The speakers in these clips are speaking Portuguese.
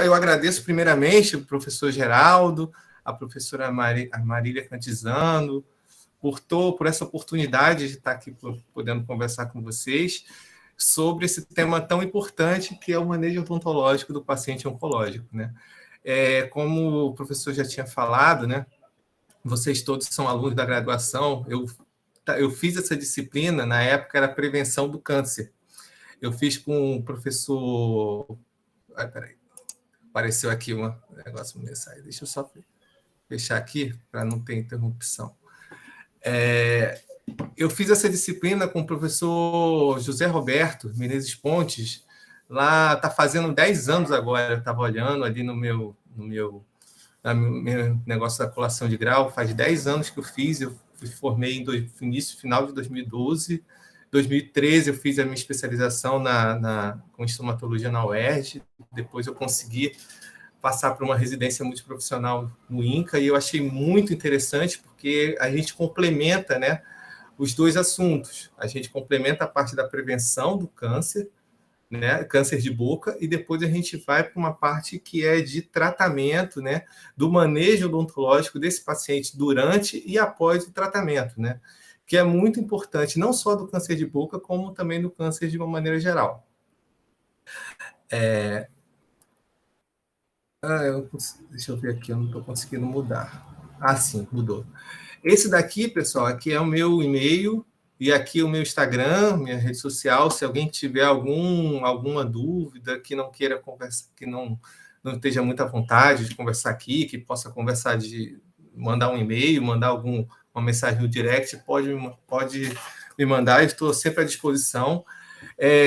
Eu agradeço primeiramente o professor Geraldo, a professora Marília Cantizano, por essa oportunidade de estar aqui podendo conversar com vocês sobre esse tema tão importante que é o manejo odontológico do paciente oncológico, né? Como o professor já tinha falado, né? Vocês todos são alunos da graduação. Eu fiz essa disciplina, na época era prevenção do câncer. Eu fiz com o professor... peraí, apareceu aqui um negócio no mensagem. Deixa eu só fechar aqui para não ter interrupção. Eu fiz essa disciplina com o professor José Roberto Menezes Pontes, lá está fazendo 10 anos agora. Eu estava olhando ali no meu negócio da colação de grau, faz 10 anos que eu fiz, eu formei final de 2012, 2013 eu fiz a minha especialização com estomatologia na UERJ, depois eu consegui passar para uma residência multiprofissional no INCA, e eu achei muito interessante, porque a gente complementa, né, os dois assuntos. A gente complementa a parte da prevenção do câncer, né, câncer de boca, e depois a gente vai para uma parte que é de tratamento, né, do manejo odontológico desse paciente durante e após o tratamento, né, que é muito importante, não só do câncer de boca, como também do câncer de uma maneira geral. Deixa eu ver aqui, eu não estou conseguindo mudar. Sim, mudou. Esse daqui, pessoal, aqui é o meu e-mail, e aqui o meu Instagram, minha rede social. Se alguém tiver alguma dúvida, que não queira conversar, que não esteja muito à vontade de conversar aqui, que possa conversar, de mandar um e-mail, mandar uma mensagem no direct, pode me mandar, eu estou sempre à disposição.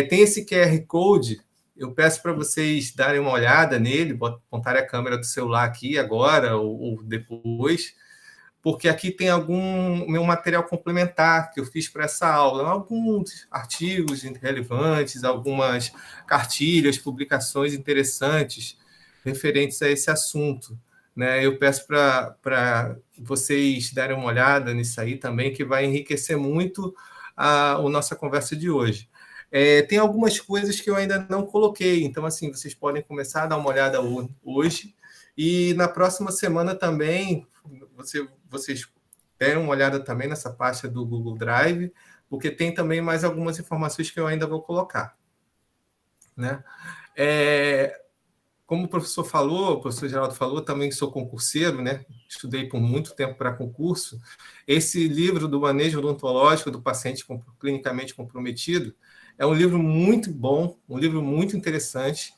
Tem esse QR Code, eu peço para vocês darem uma olhada nele, apontarem a câmera do celular aqui agora ou depois, porque aqui tem meu material complementar que eu fiz para essa aula, alguns artigos relevantes, algumas cartilhas, publicações interessantes referentes a esse assunto, né? Eu peço para vocês darem uma olhada nisso aí também, que vai enriquecer muito a nossa conversa de hoje. Tem algumas coisas que eu ainda não coloquei, então, assim, vocês podem começar a dar uma olhada hoje, e na próxima semana também vocês deem uma olhada também nessa pasta do Google Drive, porque tem também mais algumas informações que eu ainda vou colocar, né? Como o professor Geraldo falou, também sou concurseiro, né? Estudei por muito tempo para concurso. Esse livro do manejo odontológico do paciente clinicamente comprometido é um livro muito bom, um livro muito interessante.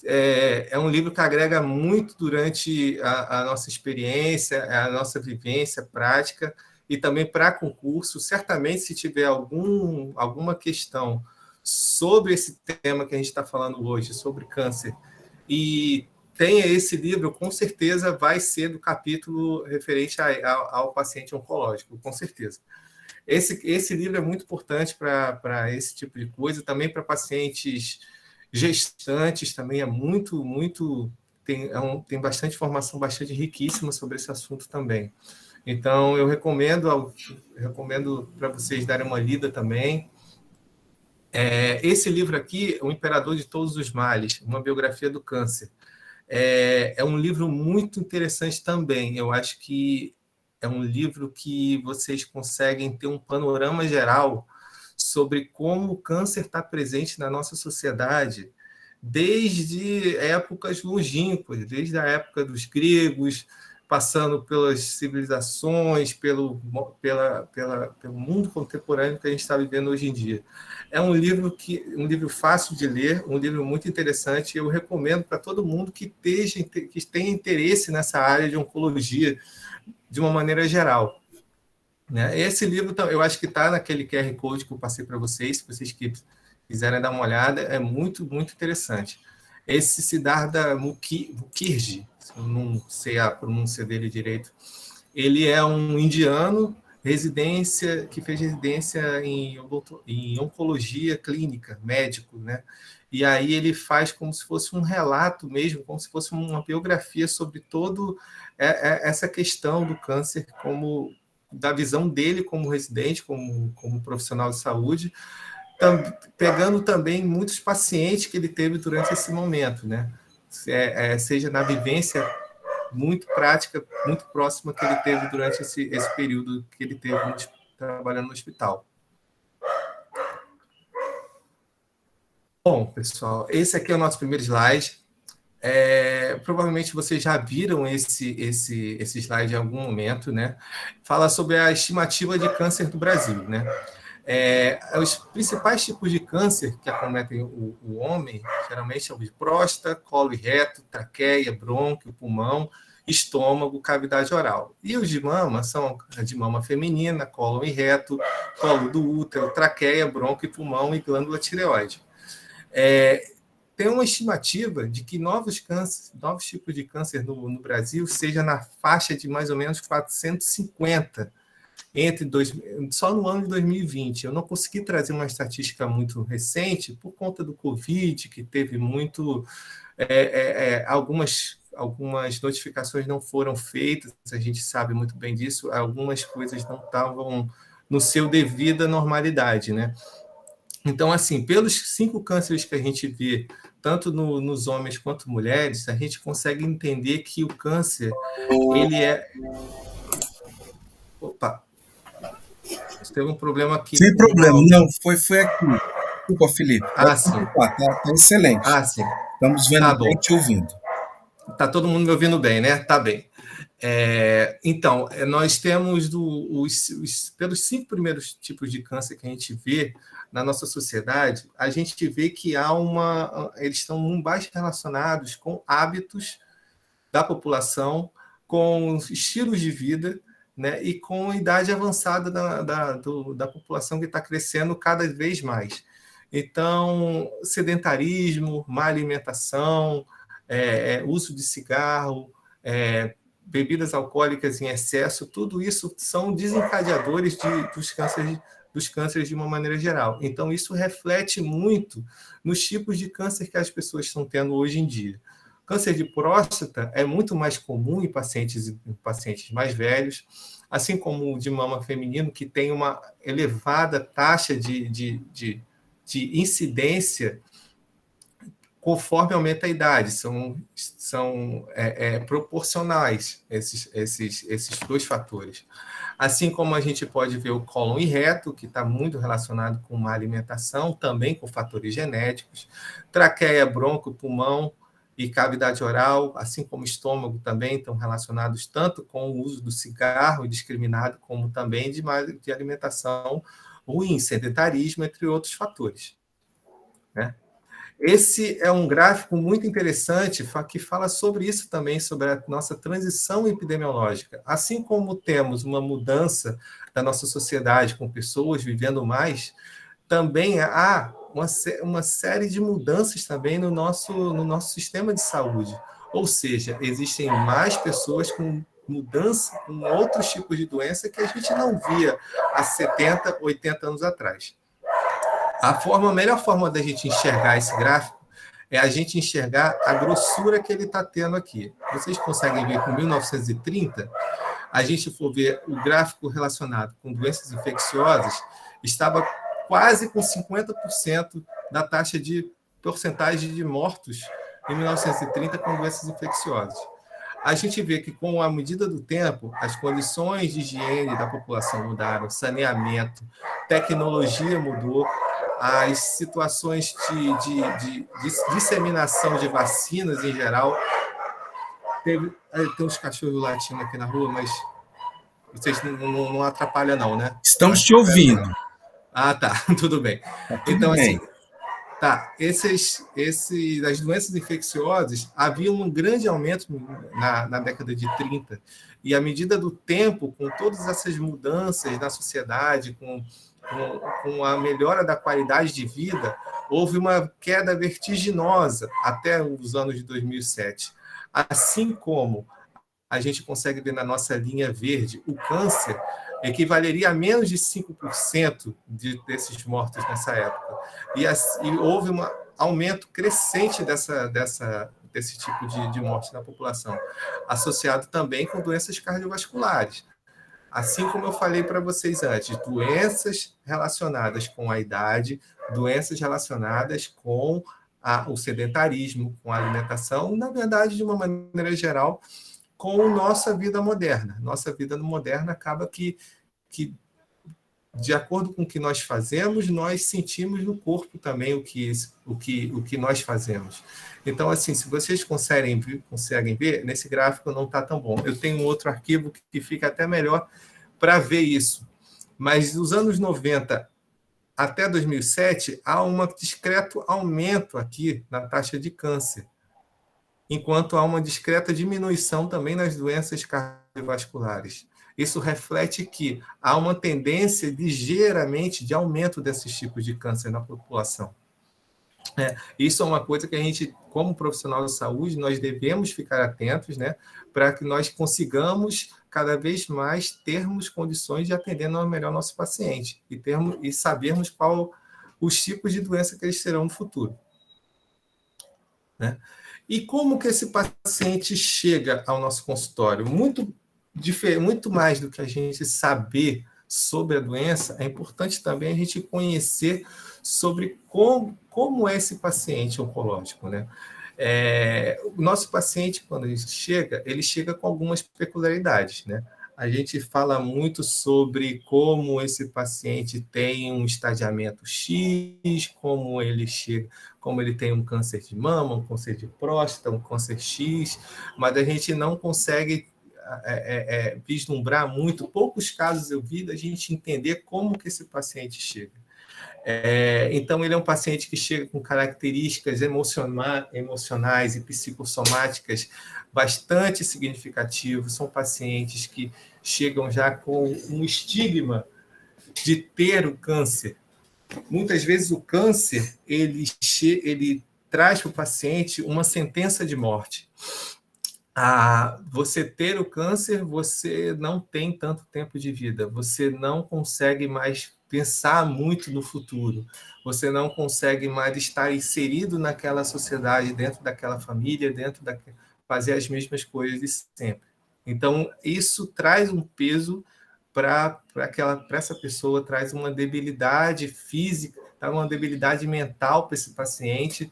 É um livro que agrega muito durante a nossa experiência, a nossa vivência prática, e também para concurso. Certamente, se tiver alguma questão sobre esse tema que a gente está falando hoje, sobre câncer, e tenha esse livro, com certeza vai ser do capítulo referente ao paciente oncológico, com certeza. Esse livro é muito importante para esse tipo de coisa, também para pacientes gestantes, também é muito tem bastante informação, bastante riquíssima sobre esse assunto também. Então, eu recomendo para vocês darem uma lida também. Esse livro aqui, O Imperador de Todos os Males, uma biografia do câncer, é um livro muito interessante também. Eu acho que é um livro que vocês conseguem ter um panorama geral sobre como o câncer está presente na nossa sociedade desde épocas longínquas, desde a época dos gregos, passando pelas civilizações, pelo mundo contemporâneo que a gente está vivendo hoje em dia. É um livro fácil de ler, um livro muito interessante. Eu recomendo para todo mundo que tenha interesse nessa área de oncologia de uma maneira geral, né? Esse livro, eu acho que está naquele QR Code que eu passei para vocês, se vocês quiserem dar uma olhada, é muito interessante. Esse Siddhartha Mukherjee, eu não sei a pronúncia dele direito, ele é um indiano que fez residência em oncologia clínica, médico, né? E aí ele faz como se fosse um relato mesmo, como se fosse uma biografia sobre toda essa questão do câncer, da visão dele como residente, como profissional de saúde, pegando também muitos pacientes que ele teve durante esse momento, né? seja na vivência muito prática, muito próxima que ele teve durante esse período que ele teve trabalhando no hospital. Bom, pessoal, esse aqui é o nosso primeiro slide. Provavelmente vocês já viram esse slide em algum momento, né? Fala sobre a estimativa de câncer do Brasil, né? Os principais tipos de câncer que acometem o homem, geralmente, é o de próstata, colo e reto, traqueia, brônquio, pulmão, estômago, cavidade oral. E os de mama são a de mama feminina, colo e reto, colo do útero, traqueia, brônquio, pulmão e glândula tireoide. Tem uma estimativa de que novos tipos de câncer no Brasil seja na faixa de mais ou menos 450 só no ano de 2020. Eu não consegui trazer uma estatística muito recente por conta do Covid, que teve muito... algumas notificações não foram feitas, a gente sabe muito bem disso, algumas coisas não estavam no seu devida normalidade, né? Então, assim, pelos 5 cânceres que a gente vê, tanto nos homens quanto mulheres, a gente consegue entender que o câncer, ele é... Opa! Teve um problema aqui. Sem problema, não, foi aqui. Desculpa, Felipe. Sim. Tá excelente. Sim. Estamos vendo bem, te ouvindo. Tá todo mundo me ouvindo bem, né? Tá bem. Então, nós temos pelos 5 primeiros tipos de câncer que a gente vê na nossa sociedade, a gente vê que eles estão mais relacionados com hábitos da população, com estilos de vida, né, e com a idade avançada da população que está crescendo cada vez mais. Então, sedentarismo, má alimentação, uso de cigarro, bebidas alcoólicas em excesso, tudo isso são desencadeadores dos cânceres de uma maneira geral. Então, isso reflete muito nos tipos de câncer que as pessoas estão tendo hoje em dia. Câncer de próstata é muito mais comum em pacientes mais velhos, assim como o de mama feminino, que tem uma elevada taxa de incidência conforme aumenta a idade, são proporcionais esses 2 fatores. Assim como a gente pode ver o cólon e reto, que está muito relacionado com má alimentação, também com fatores genéticos, traqueia, bronco, pulmão e cavidade oral, assim como estômago também estão relacionados tanto com o uso do cigarro indiscriminado, como também de alimentação ruim, sedentarismo, entre outros fatores, né? Esse é um gráfico muito interessante que fala sobre isso também, sobre a nossa transição epidemiológica. Assim como temos uma mudança da nossa sociedade com pessoas vivendo mais, também há uma série de mudanças também no nosso sistema de saúde. Ou seja, existem mais pessoas com mudança, com outros tipos de doença que a gente não via há 70, 80 anos atrás. A melhor forma da gente enxergar esse gráfico é a gente enxergar a grossura que ele está tendo aqui. Vocês conseguem ver com 1930, a gente for ver o gráfico relacionado com doenças infecciosas, estava quase com 50% da taxa de porcentagem de mortos em 1930 com doenças infecciosas. A gente vê que, com a medida do tempo, as condições de higiene da população mudaram, saneamento, tecnologia mudou, as situações de disseminação de vacinas em geral. Tem uns cachorros latindo aqui na rua, mas vocês não atrapalham não, né? Estamos te ouvindo. Tá, tudo bem. Então, assim, as doenças infecciosas, havia um grande aumento na década de 30, e à medida do tempo, com todas essas mudanças na sociedade, com a melhora da qualidade de vida, houve uma queda vertiginosa até os anos de 2007. Assim como a gente consegue ver na nossa linha verde, o câncer equivaleria a menos de 5% desses mortos nessa época. E houve um aumento crescente desse tipo de morte na população, associado também com doenças cardiovasculares. Assim como eu falei para vocês antes, doenças relacionadas com a idade, doenças relacionadas com o sedentarismo, com a alimentação, na verdade, de uma maneira geral, com nossa vida moderna. Nossa vida moderna acaba que de acordo com o que nós fazemos, nós sentimos no corpo também o que nós fazemos. Então, assim, se vocês conseguem ver, nesse gráfico não está tão bom. Eu tenho um outro arquivo que fica até melhor para ver isso. Mas dos anos 90 até 2007, há um discreto aumento aqui na taxa de câncer, enquanto há uma discreta diminuição também nas doenças cardiovasculares. Isso reflete que há uma tendência ligeiramente de aumento desses tipos de câncer na população. Isso é uma coisa que a gente, como profissional de saúde, nós devemos ficar atentos, né, para que nós consigamos cada vez mais termos condições de atender melhor nosso paciente e sabermos qual os tipos de doença que eles terão no futuro. Né? E como que esse paciente chega ao nosso consultório? Muito mais do que a gente saber sobre a doença, é importante também a gente conhecer sobre como é esse paciente oncológico, né? O nosso paciente, quando ele chega com algumas peculiaridades, né? A gente fala muito sobre como esse paciente tem um estadiamento X, como ele chega, como ele tem um câncer de mama, um câncer de próstata, um câncer X, mas a gente não consegue vislumbrar muito. Poucos casos eu vi da gente entender como que esse paciente chega. Então, ele é um paciente que chega com características emocionais e psicossomáticas bastante significativas. São pacientes que chegam já com um estigma de ter o câncer. Muitas vezes o câncer ele traz para o paciente uma sentença de morte. Você ter o câncer, você não tem tanto tempo de vida, você não consegue mais pensar muito no futuro, você não consegue mais estar inserido naquela sociedade, dentro daquela família, fazer as mesmas coisas de sempre. Então, isso traz um peso para essa pessoa, traz uma debilidade física, uma debilidade mental para esse paciente,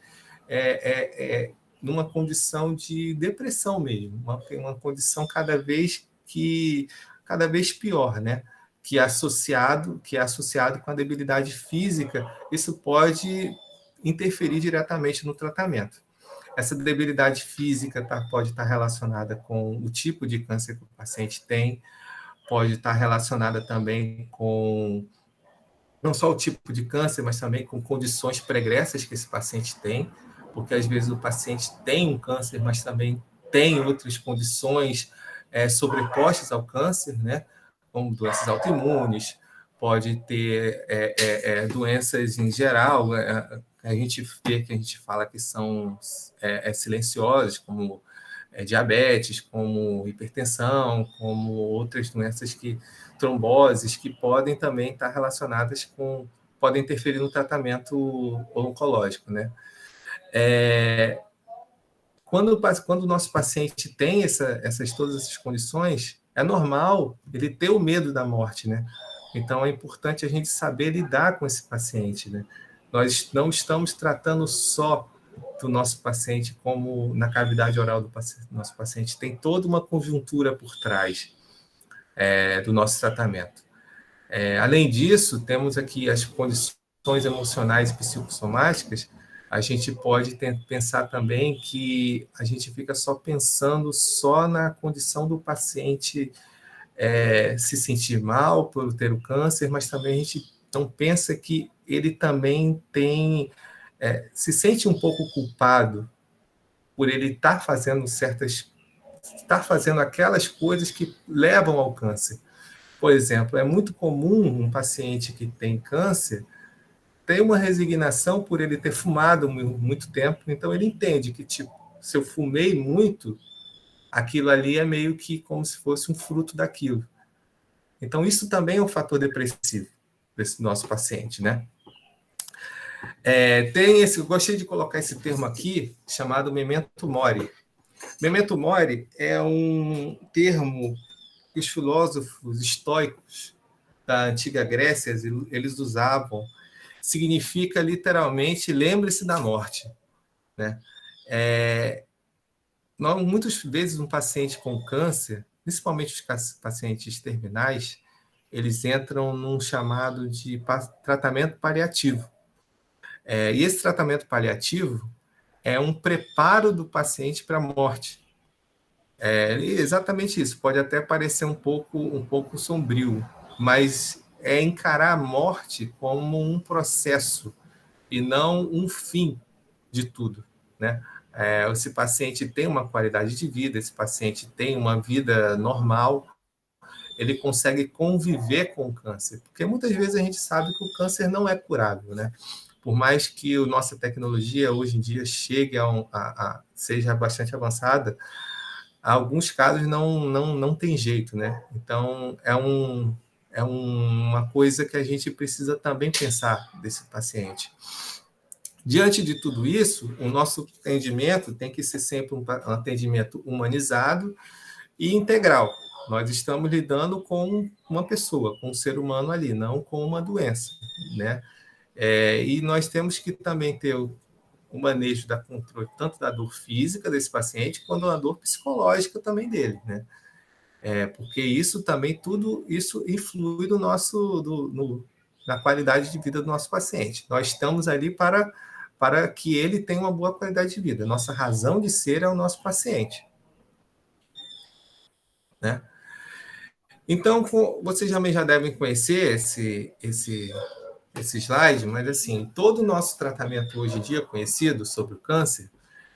numa condição de depressão mesmo, uma condição cada vez pior, né? Que é associado com a debilidade física, isso pode interferir diretamente no tratamento. Essa debilidade física pode estar relacionada com o tipo de câncer que o paciente tem, pode estar relacionada também com não só o tipo de câncer, mas também com condições pregressas que esse paciente tem, porque às vezes o paciente tem um câncer, mas também tem outras condições sobrepostas ao câncer, né? Como doenças autoimunes, pode ter doenças em geral, a gente fala que são silenciosas, como diabetes, como hipertensão, como outras doenças tromboses, que podem também estar relacionadas podem interferir no tratamento oncológico, né? Quando o nosso paciente tem todas essas condições, é normal ele ter o medo da morte, né? Então, é importante a gente saber lidar com esse paciente, né? Nós não estamos tratando só do nosso paciente como na cavidade oral do nosso paciente. Tem toda uma conjuntura por trás do nosso tratamento. Além disso, temos aqui as condições emocionais e psicossomáticas. A gente pode pensar também que a gente fica pensando na condição do paciente se sentir mal por ter o câncer, mas também a gente não pensa que ele também se sente um pouco culpado por ele estar fazendo aquelas coisas que levam ao câncer. Por exemplo, é muito comum um paciente que tem câncer ter uma resignação por ele ter fumado muito tempo, então ele entende que, se eu fumei muito, aquilo ali é meio que como se fosse um fruto daquilo. Então, isso também é um fator depressivo desse nosso paciente, né? Eu gostei de colocar esse termo aqui, chamado memento mori. Memento mori é um termo que os filósofos estoicos da antiga Grécia, eles usavam. Significa, literalmente, lembre-se da morte. né? Muitas vezes um paciente com câncer, principalmente os pacientes terminais, eles entram num chamado de tratamento paliativo. E esse tratamento paliativo é um preparo do paciente para a morte. Exatamente isso. Pode até parecer um pouco sombrio, mas é encarar a morte como um processo e não um fim de tudo, né? Esse paciente tem uma qualidade de vida, esse paciente tem uma vida normal, ele consegue conviver com o câncer, porque muitas vezes a gente sabe que o câncer não é curável, né? Por mais que a nossa tecnologia hoje em dia chegue seja bastante avançada, alguns casos não tem jeito, né? Então, uma coisa que a gente precisa também pensar desse paciente. Diante de tudo isso, o nosso atendimento tem que ser sempre um atendimento humanizado e integral. Nós estamos lidando com uma pessoa, com um ser humano ali, não com uma doença, né? E nós temos que também ter o manejo da controle tanto da dor física desse paciente quanto da dor psicológica também dele, né? Porque isso também, tudo isso influi na qualidade de vida do nosso paciente. Nós estamos ali para que ele tenha uma boa qualidade de vida. Nossa razão de ser é o nosso paciente, né? Então, vocês também já devem conhecer esse slide, mas assim, todo o nosso tratamento hoje em dia conhecido sobre o câncer,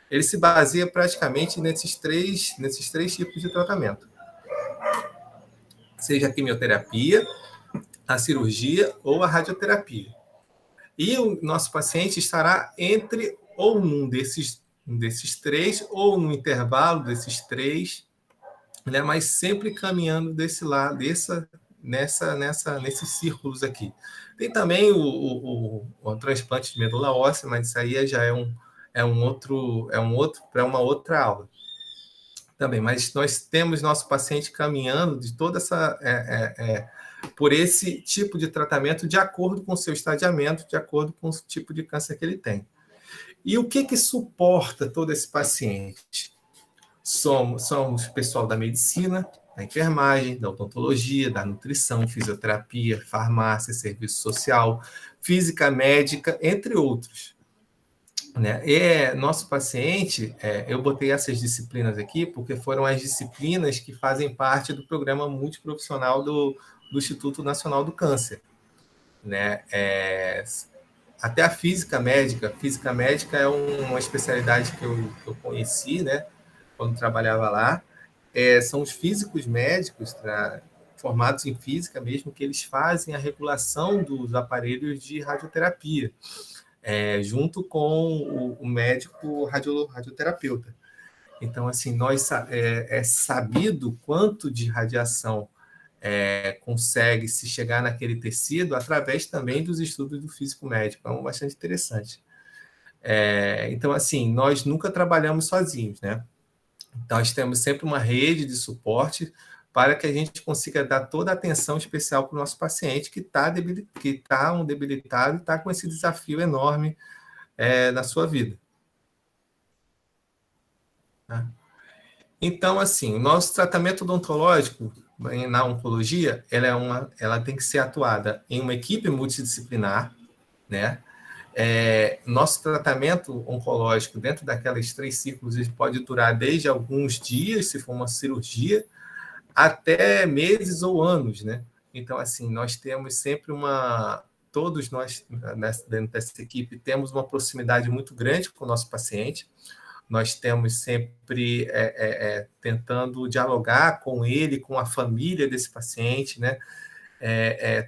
ele se baseia praticamente nesses três tipos de tratamento. Seja a quimioterapia, a cirurgia ou a radioterapia. E o nosso paciente estará entre ou num desses três, ou no intervalo desses três, né? Mas sempre caminhando desse lado, nesses círculos aqui. Tem também o transplante de medula óssea, mas isso aí já é para uma outra aula também. Mas nós temos nosso paciente caminhando de toda essa por esse tipo de tratamento de acordo com o seu estadiamento, de acordo com o tipo de câncer que ele tem. E o que suporta todo esse paciente? Somos pessoal da medicina, da enfermagem, da odontologia, da nutrição, fisioterapia, farmácia, serviço social, física médica, entre outros. Né? Nosso paciente, eu botei essas disciplinas aqui porque foram as disciplinas que fazem parte do programa multiprofissional do Instituto Nacional do Câncer. Né? Até a física médica é uma especialidade que eu conheci, né, quando trabalhava lá. São os físicos médicos formados em física mesmo, que eles fazem a regulação dos aparelhos de radioterapia, junto com o médico radioterapeuta. Então, assim, é sabido quanto de radiação consegue se chegar naquele tecido através também dos estudos do físico médico. É bastante interessante. Então, assim, nós nunca trabalhamos sozinhos, né? Nós temos sempre uma rede de suporte para que a gente consiga dar toda a atenção especial para o nosso paciente que está debilitado e está com esse desafio enorme na sua vida. Tá? Então, assim, o nosso tratamento odontológico na oncologia, ela tem que ser atuada em uma equipe multidisciplinar, né? Nosso tratamento oncológico dentro daquelas 3 ciclos ele pode durar desde alguns dias, se for uma cirurgia, até meses ou anos, né? Então, assim, nós temos sempre todos nós, dentro dessa equipe, temos uma proximidade muito grande com o nosso paciente. Nós temos sempre tentando dialogar com ele, com a família desse paciente, né?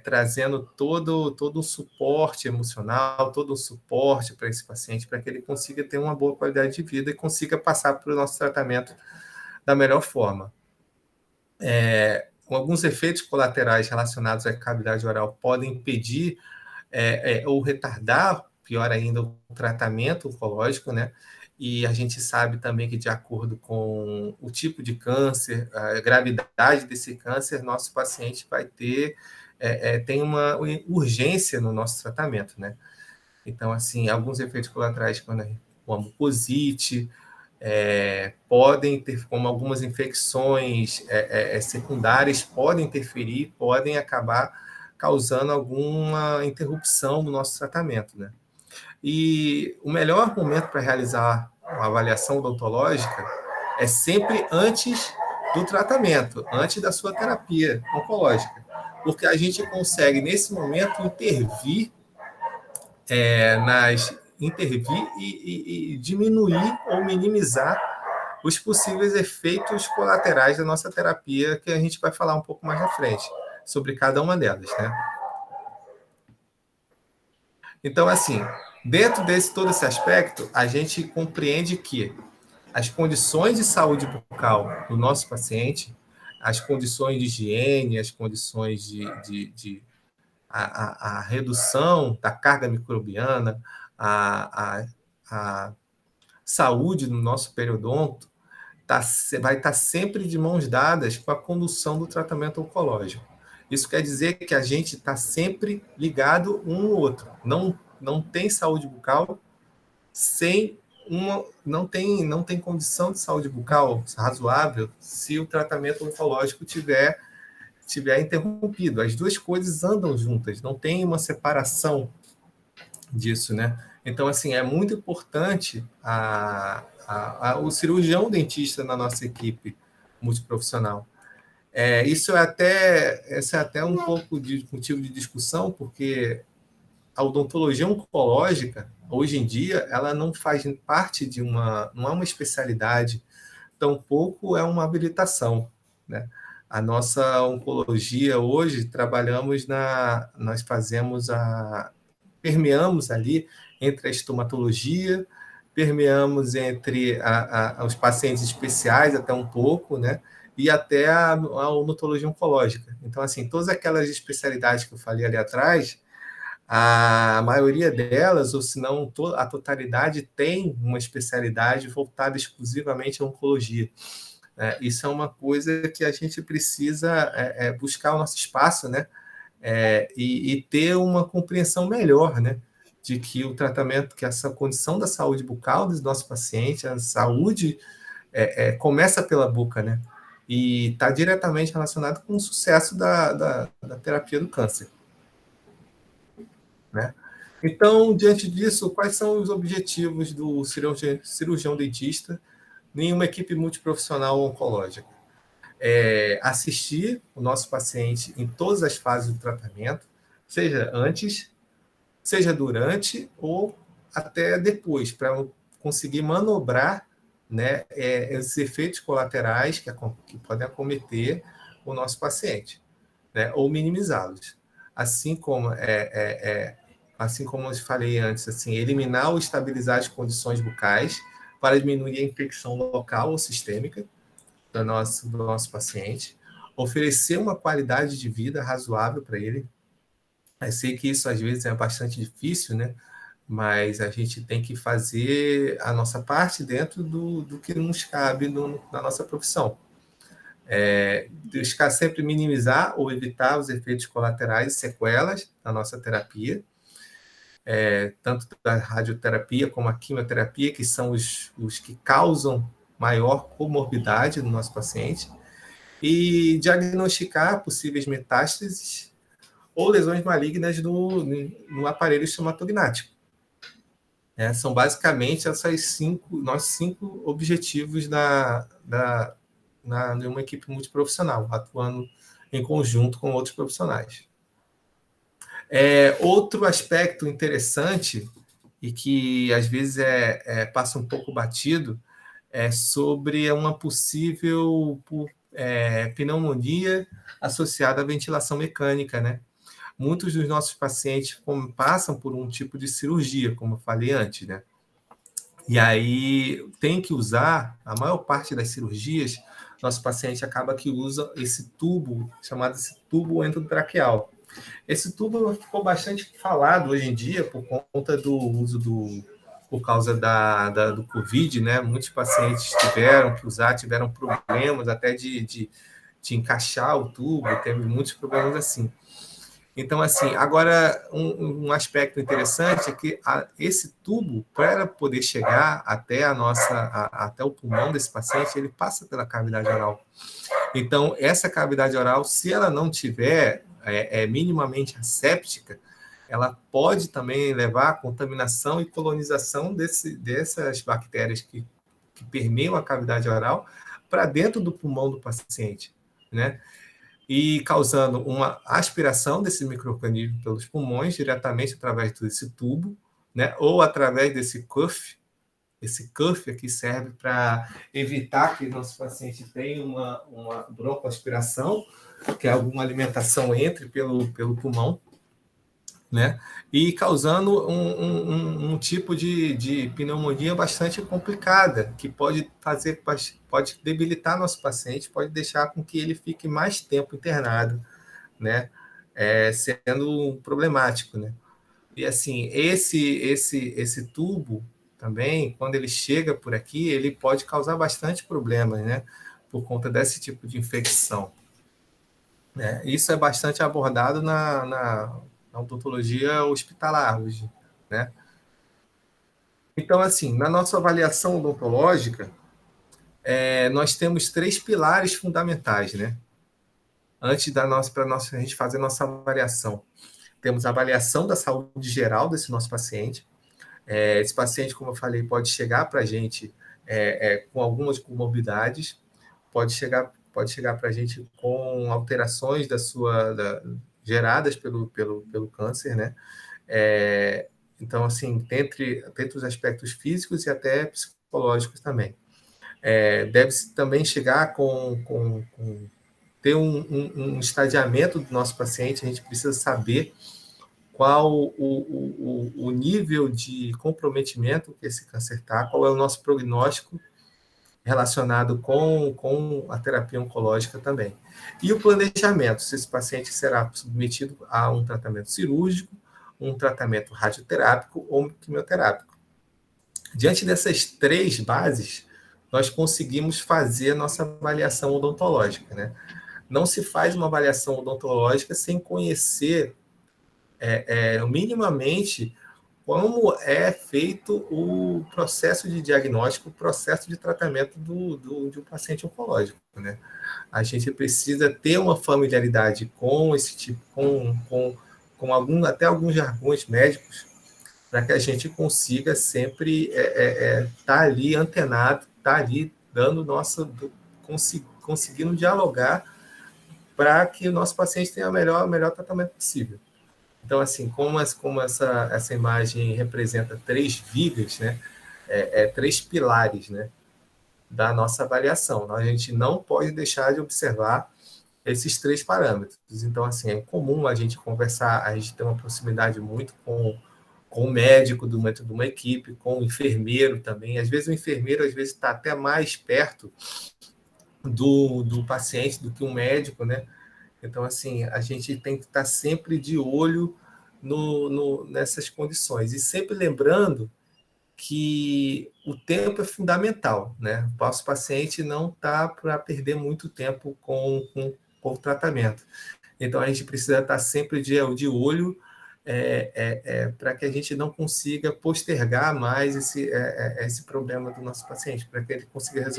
Trazendo todo o suporte emocional, todo o suporte para esse paciente, para que ele consiga ter uma boa qualidade de vida e consiga passar pelo nosso tratamento da melhor forma. Alguns efeitos colaterais relacionados à cavidade oral podem impedir ou retardar, pior ainda, o tratamento oncológico, né? E a gente sabe também que, de acordo com o tipo de câncer, a gravidade desse câncer, nosso paciente vai tem uma urgência no nosso tratamento, né? Então, assim, alguns efeitos colaterais uma mucosite, podem ter, como algumas infecções secundárias, podem interferir, podem acabar causando alguma interrupção no nosso tratamento, né? E o melhor momento para realizar uma avaliação odontológica é sempre antes do tratamento, antes da sua terapia oncológica, porque a gente consegue, nesse momento, intervir e diminuir ou minimizar os possíveis efeitos colaterais da nossa terapia, que a gente vai falar um pouco mais à frente, sobre cada uma delas, né? Então, assim, dentro todo esse aspecto, a gente compreende que as condições de saúde bucal do nosso paciente, as condições de higiene, as condições a redução da carga microbiana, a saúde do nosso periodonto, vai estar sempre de mãos dadas com a condução do tratamento oncológico. Isso quer dizer que a gente está sempre ligado um no outro. Não tem saúde bucal sem não tem condição de saúde bucal razoável se o tratamento oncológico tiver interrompido. As duas coisas andam juntas, não tem uma separação disso, né? Então, assim, é muito importante o cirurgião dentista na nossa equipe multiprofissional. Esse é até um pouco de motivo de discussão, porque a odontologia oncológica, hoje em dia, ela não faz parte não é uma especialidade, tampouco é uma habilitação, né? A nossa oncologia hoje, nós permeamos ali entre a estomatologia, permeamos entre os pacientes especiais até um pouco, né? E até a odontologia oncológica. Então, assim, todas aquelas especialidades que eu falei ali atrás, a maioria delas, ou se não a totalidade, tem uma especialidade voltada exclusivamente à oncologia. Isso é uma coisa que a gente precisa buscar o nosso espaço, né? E ter uma compreensão melhor, né? De que o tratamento, que essa condição da saúde bucal dos nossos pacientes, a saúde começa pela boca, né? E está diretamente relacionado com o sucesso da terapia do câncer, né? Então, diante disso, quais são os objetivos do cirurgião dentista em uma equipe multiprofissional oncológica? Assistir o nosso paciente em todas as fases do tratamento, seja antes, seja durante ou até depois, para conseguir manobrar, né, esses efeitos colaterais que podem acometer o nosso paciente, né, ou minimizá-los. Assim como eu falei antes, assim, eliminar ou estabilizar as condições bucais para diminuir a infecção local ou sistêmica do nosso paciente, oferecer uma qualidade de vida razoável para ele. Eu sei que isso às vezes é bastante difícil, né? Mas a gente tem que fazer a nossa parte dentro do que nos cabe na nossa profissão. Buscar sempre minimizar ou evitar os efeitos colaterais e sequelas da nossa terapia, tanto da radioterapia como a quimioterapia, que são os que causam maior comorbidade no nosso paciente, e diagnosticar possíveis metástases ou lesões malignas no aparelho estomatognático. São basicamente nossos cinco objetivos de uma equipe multiprofissional, atuando em conjunto com outros profissionais. Outro aspecto interessante, e que às vezes passa um pouco batido, é sobre uma possível pneumonia associada à ventilação mecânica, né? Muitos dos nossos pacientes passam por um tipo de cirurgia, como eu falei antes, né? E aí tem que usar, a maior parte das cirurgias, nosso paciente acaba que usa esse tubo, chamado esse tubo endotraqueal. Esse tubo ficou bastante falado hoje em dia por conta do uso por causa do Covid, né? Muitos pacientes tiveram que usar, tiveram problemas até de encaixar o tubo, teve muitos problemas assim. Então, assim, agora, um aspecto interessante é que esse tubo, para poder chegar até até o pulmão desse paciente, ele passa pela cavidade oral. Então, essa cavidade oral, se ela não tiver minimamente asséptica, ela pode também levar à contaminação e colonização dessas bactérias que permeiam a cavidade oral para dentro do pulmão do paciente, né? E causando uma aspiração desse micro-organismo pelos pulmões, diretamente através desse tubo, né? Ou através desse cuff. Esse cuff aqui serve para evitar que o nosso paciente tenha uma broncoaspiração, que é alguma alimentação entre pelo pulmão, né? E causando um tipo de pneumonia bastante complicada, que pode debilitar nosso paciente, pode deixar com que ele fique mais tempo internado, né? Sendo problemático, né? E assim, esse tubo também, quando ele chega por aqui, ele pode causar bastante problemas, né? Por conta desse tipo de infecção. Né? Isso é bastante abordado na odontologia hospitalar hoje, né? Então, assim, na nossa avaliação odontológica, nós temos 3 pilares fundamentais, né? Antes para a gente fazer nossa avaliação. Temos a avaliação da saúde geral desse nosso paciente. Esse paciente, como eu falei, pode chegar para a gente com algumas comorbidades, pode chegar para a gente com alterações geradas pelo câncer, né? Então, assim, dentre os aspectos físicos e até psicológicos também. Deve-se também chegar ter um estadiamento do nosso paciente, a gente precisa saber qual o nível de comprometimento que esse câncer está, qual é o nosso prognóstico relacionado com a terapia oncológica também. E o planejamento, se esse paciente será submetido a um tratamento cirúrgico, um tratamento radioterápico ou quimioterápico. Diante dessas 3 bases, nós conseguimos fazer a nossa avaliação odontológica, né? Não se faz uma avaliação odontológica sem conhecer minimamente como é feito o processo de diagnóstico, o processo de tratamento de um paciente oncológico, né? A gente precisa ter uma familiaridade com esse tipo, até alguns jargões médicos, para que a gente consiga sempre estar ali antenado, estar ali dando conseguindo dialogar para que o nosso paciente tenha o melhor tratamento possível. Então, assim, como essa imagem representa 3 vigas, né? 3 pilares, né? Da nossa avaliação. A gente não pode deixar de observar esses 3 parâmetros. Então, assim, é comum a gente conversar, a gente ter uma proximidade muito com o médico de uma equipe, com o enfermeiro também. Às vezes o enfermeiro está até mais perto do paciente do que um médico, né? Então, assim, a gente tem que estar sempre de olho nessas condições. E sempre lembrando que o tempo é fundamental, né? O nosso paciente não está para perder muito tempo com o tratamento. Então, a gente precisa estar sempre de olho para que a gente não consiga postergar mais esse problema do nosso paciente, para que ele consiga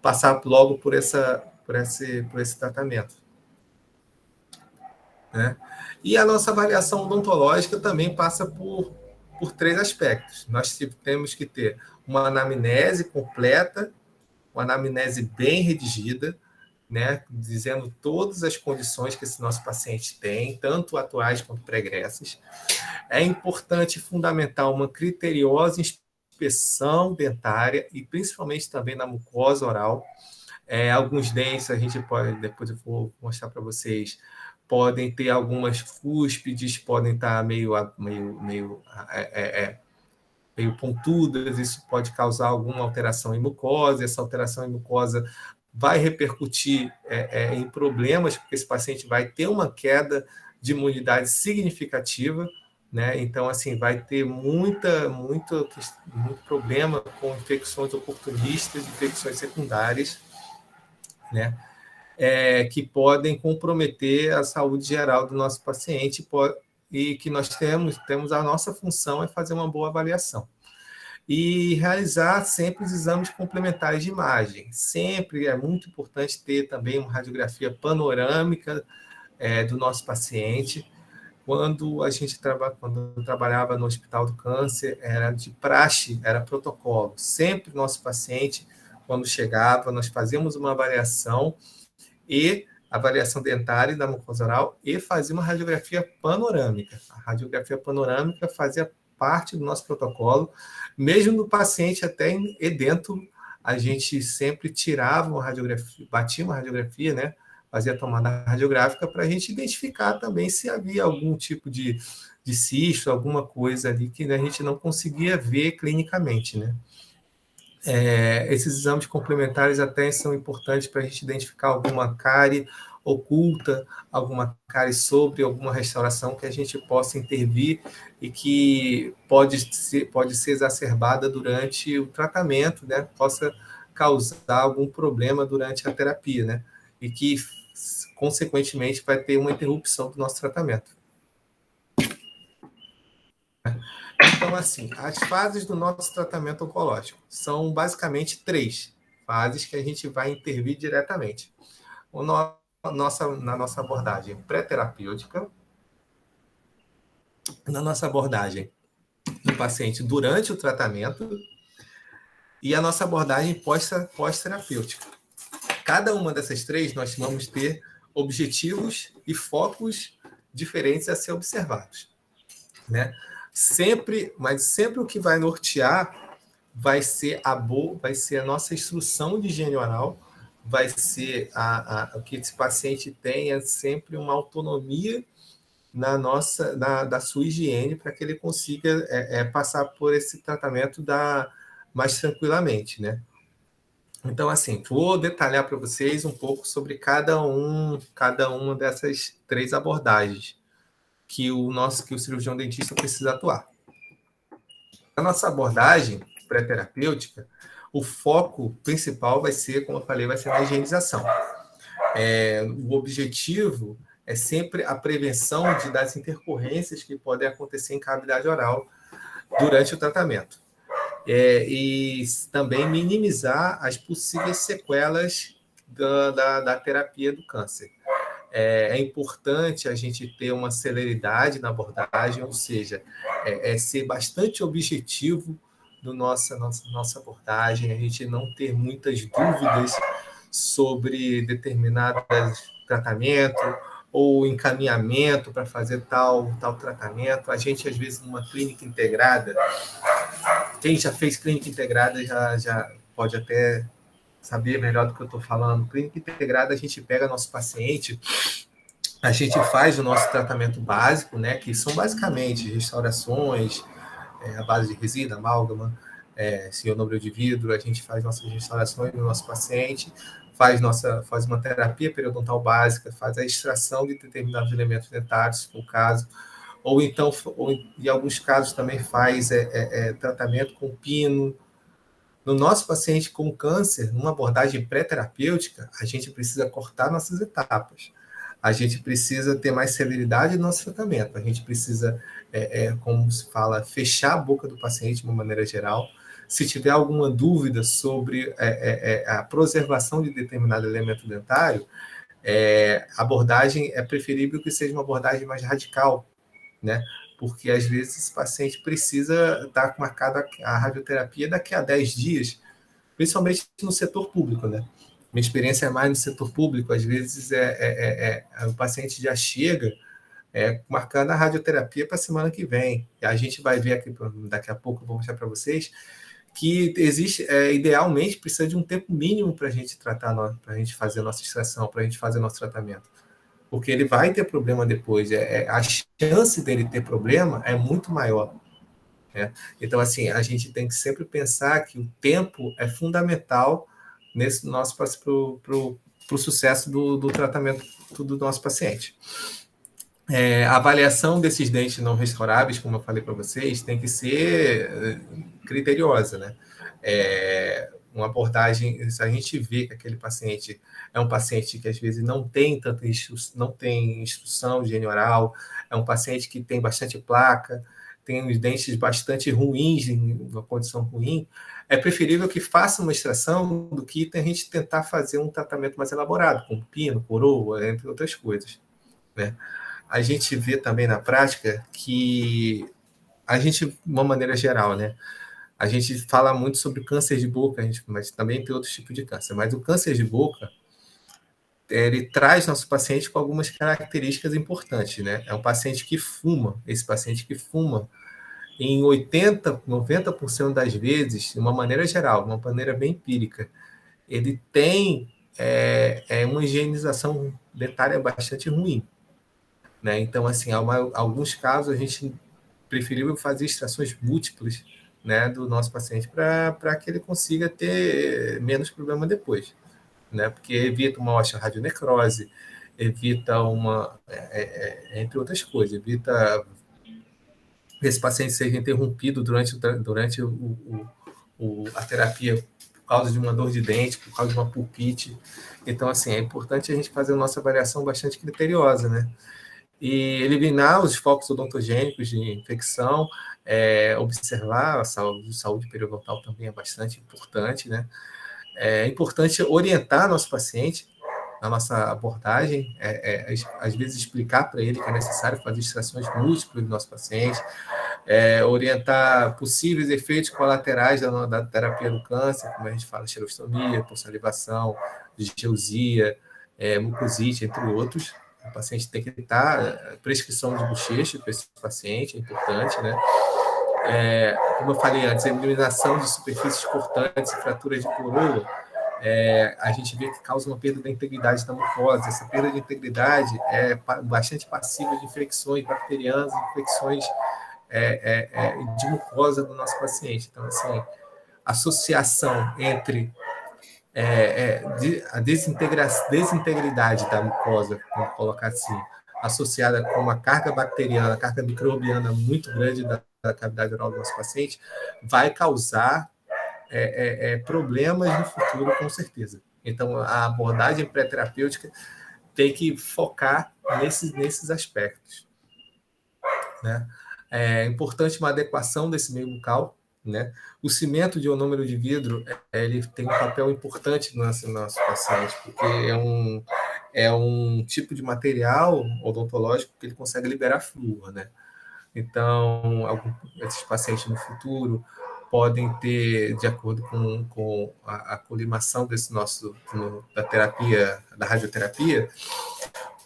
passar logo por esse tratamento. Né? E a nossa avaliação odontológica também passa por 3 aspectos. Nós temos que ter uma anamnese completa, uma anamnese bem redigida, né, dizendo todas as condições que esse nosso paciente tem, tanto atuais quanto pregressas. É importante e fundamental uma criteriosa inspeção dentária e principalmente também na mucosa oral. Alguns dentes, a gente pode, depois eu vou mostrar para vocês, podem ter algumas cúspides, podem estar meio pontudas, isso pode causar alguma alteração em mucosa, essa alteração em mucosa vai repercutir em problemas, porque esse paciente vai ter uma queda de imunidade significativa, né? Então, assim, vai ter muito problema com infecções oportunistas, infecções secundárias, né? que podem comprometer a saúde geral do nosso paciente e que nós temos a nossa função é fazer uma boa avaliação. E realizar sempre os exames complementares de imagem. Sempre é muito importante ter também uma radiografia panorâmica do nosso paciente. Quando eu trabalhava no Hospital do Câncer, era de praxe, era protocolo. Sempre nosso paciente, quando chegava, nós fazíamos uma avaliação dentária e da mucosa oral e fazia uma radiografia panorâmica. A radiografia panorâmica fazia parte do nosso protocolo, mesmo no paciente até edento, a gente sempre tirava uma radiografia, batia uma radiografia, né? Fazia a tomada radiográfica para a gente identificar também se havia algum tipo de cisto, alguma coisa ali que, né, a gente não conseguia ver clinicamente, né? Esses exames complementares até são importantes para a gente identificar alguma cárie oculta, alguma cárie sobre alguma restauração que a gente possa intervir e que pode ser exacerbada durante o tratamento, né? Possa causar algum problema durante a terapia, né? E que, consequentemente, vai ter uma interrupção do nosso tratamento. Então, assim, as fases do nosso tratamento oncológico são basicamente 3 fases que a gente vai intervir diretamente. Na nossa abordagem pré-terapêutica, na nossa abordagem do paciente durante o tratamento e a nossa abordagem pós-terapêutica. Cada uma dessas 3, nós vamos ter objetivos e focos diferentes a ser observados, né? Mas sempre o que vai nortear vai ser a nossa instrução de higiene oral, vai ser o que esse paciente tenha sempre uma autonomia da sua higiene para que ele consiga passar por esse tratamento mais tranquilamente, né? Então, assim, vou detalhar para vocês um pouco sobre cada uma dessas 3 abordagens que o cirurgião dentista precisa atuar. Na nossa abordagem pré-terapêutica, o foco principal vai ser, como eu falei, vai ser na higienização. O objetivo é sempre a prevenção das intercorrências que podem acontecer em cavidade oral durante o tratamento. E também minimizar as possíveis sequelas da terapia do câncer. É importante a gente ter uma celeridade na abordagem, ou seja, ser bastante objetivo na nossa abordagem, a gente não ter muitas dúvidas sobre determinado tratamento ou encaminhamento para fazer tal tratamento. A gente, às vezes, numa clínica integrada, quem já fez clínica integrada já pode até saber melhor do que eu estou falando. Clínica integrada, a gente pega nosso paciente, a gente faz o nosso tratamento básico, né, que são basicamente restaurações, a base de resina, amálgama, cionômero de vidro, a gente faz nossas restaurações no nosso paciente, faz uma terapia periodontal básica, faz a extração de determinados elementos dentários, no caso, ou então, em alguns casos também faz tratamento com pino. No nosso paciente com câncer, numa abordagem pré-terapêutica, a gente precisa cortar nossas etapas. A gente precisa ter mais celeridade no nosso tratamento. A gente precisa, como se fala, fechar a boca do paciente de uma maneira geral. Se tiver alguma dúvida sobre a preservação de determinado elemento dentário, a abordagem é preferível que seja uma abordagem mais radical, né? Porque, às vezes, esse paciente precisa estar marcada a radioterapia daqui a 10 dias, principalmente no setor público, né? Minha experiência é mais no setor público, às vezes o paciente já chega marcando a radioterapia para a semana que vem. E a gente vai ver aqui, daqui a pouco, eu vou mostrar para vocês, que existe, idealmente, precisa de um tempo mínimo para a gente tratar, para a gente fazer a nossa extração, para a gente fazer o nosso tratamento. Porque ele vai ter problema depois. A chance dele ter problema é muito maior. Né? Então, assim, a gente tem que sempre pensar que o tempo é fundamental nesse nosso para o sucesso do tratamento do nosso paciente. A avaliação desses dentes não restauráveis, como eu falei para vocês, tem que ser criteriosa, né? uma abordagem, se a gente vê que aquele paciente é um paciente que às vezes não tem não tem instrução de higiene oral, é um paciente que tem bastante placa, tem os dentes bastante ruins, em uma condição ruim, é preferível que faça uma extração do que a gente tentar fazer um tratamento mais elaborado, com pino, coroa, entre outras coisas, né? A gente vê também na prática que a gente, de uma maneira geral, né? A gente fala muito sobre câncer de boca, mas também tem outros tipos de câncer. Mas o câncer de boca, ele traz nosso paciente com algumas características importantes, né? É um paciente que fuma. Esse paciente que fuma, em 80%, 90% das vezes, de uma maneira geral, de uma maneira bem empírica, ele tem uma higienização dentária bastante ruim, né? Então, assim, alguns casos a gente preferiu fazer extrações múltiplas, né, do nosso paciente para que ele consiga ter menos problema depois, né? Porque evita uma osteoradionecrose, evita entre outras coisas, evita que esse paciente seja interrompido durante a terapia por causa de uma dor de dente, por causa de uma pulpite. Então, assim, é importante a gente fazer a nossa avaliação bastante criteriosa, né? E eliminar os focos odontogênicos de infecção, observar a saúde periodontal também é bastante importante, né? É importante orientar nosso paciente na nossa abordagem, às vezes explicar para ele que é necessário fazer extrações múltiplas do nosso paciente, orientar possíveis efeitos colaterais da terapia do câncer, como a gente fala, xerostomia, salivação, digeusia, mucosite, entre outros. O paciente tem que estar prescrição de bochecha para esse paciente, é importante, né? Como eu falei antes, a eliminação de superfícies cortantes e fraturas de coroa, a gente vê que causa uma perda da integridade da mucosa. Essa perda de integridade é bastante passiva de infecções bacterianas, infecções de mucosa do nosso paciente. Então, assim, associação entre a desintegridade da mucosa, vamos colocar assim, associada com uma carga bacteriana, carga microbiana muito grande da cavidade oral do nosso paciente, vai causar problemas no futuro, com certeza. Então, a abordagem pré-terapêutica tem que focar nesses aspectos, né? É importante uma adequação desse meio bucal, né? O cimento de ionômero de vidro, ele tem um papel importante no nosso paciente, porque é um tipo de material odontológico que ele consegue liberar flúor, né? Então, esses pacientes no futuro podem ter, de acordo com a colimação da terapia, da radioterapia,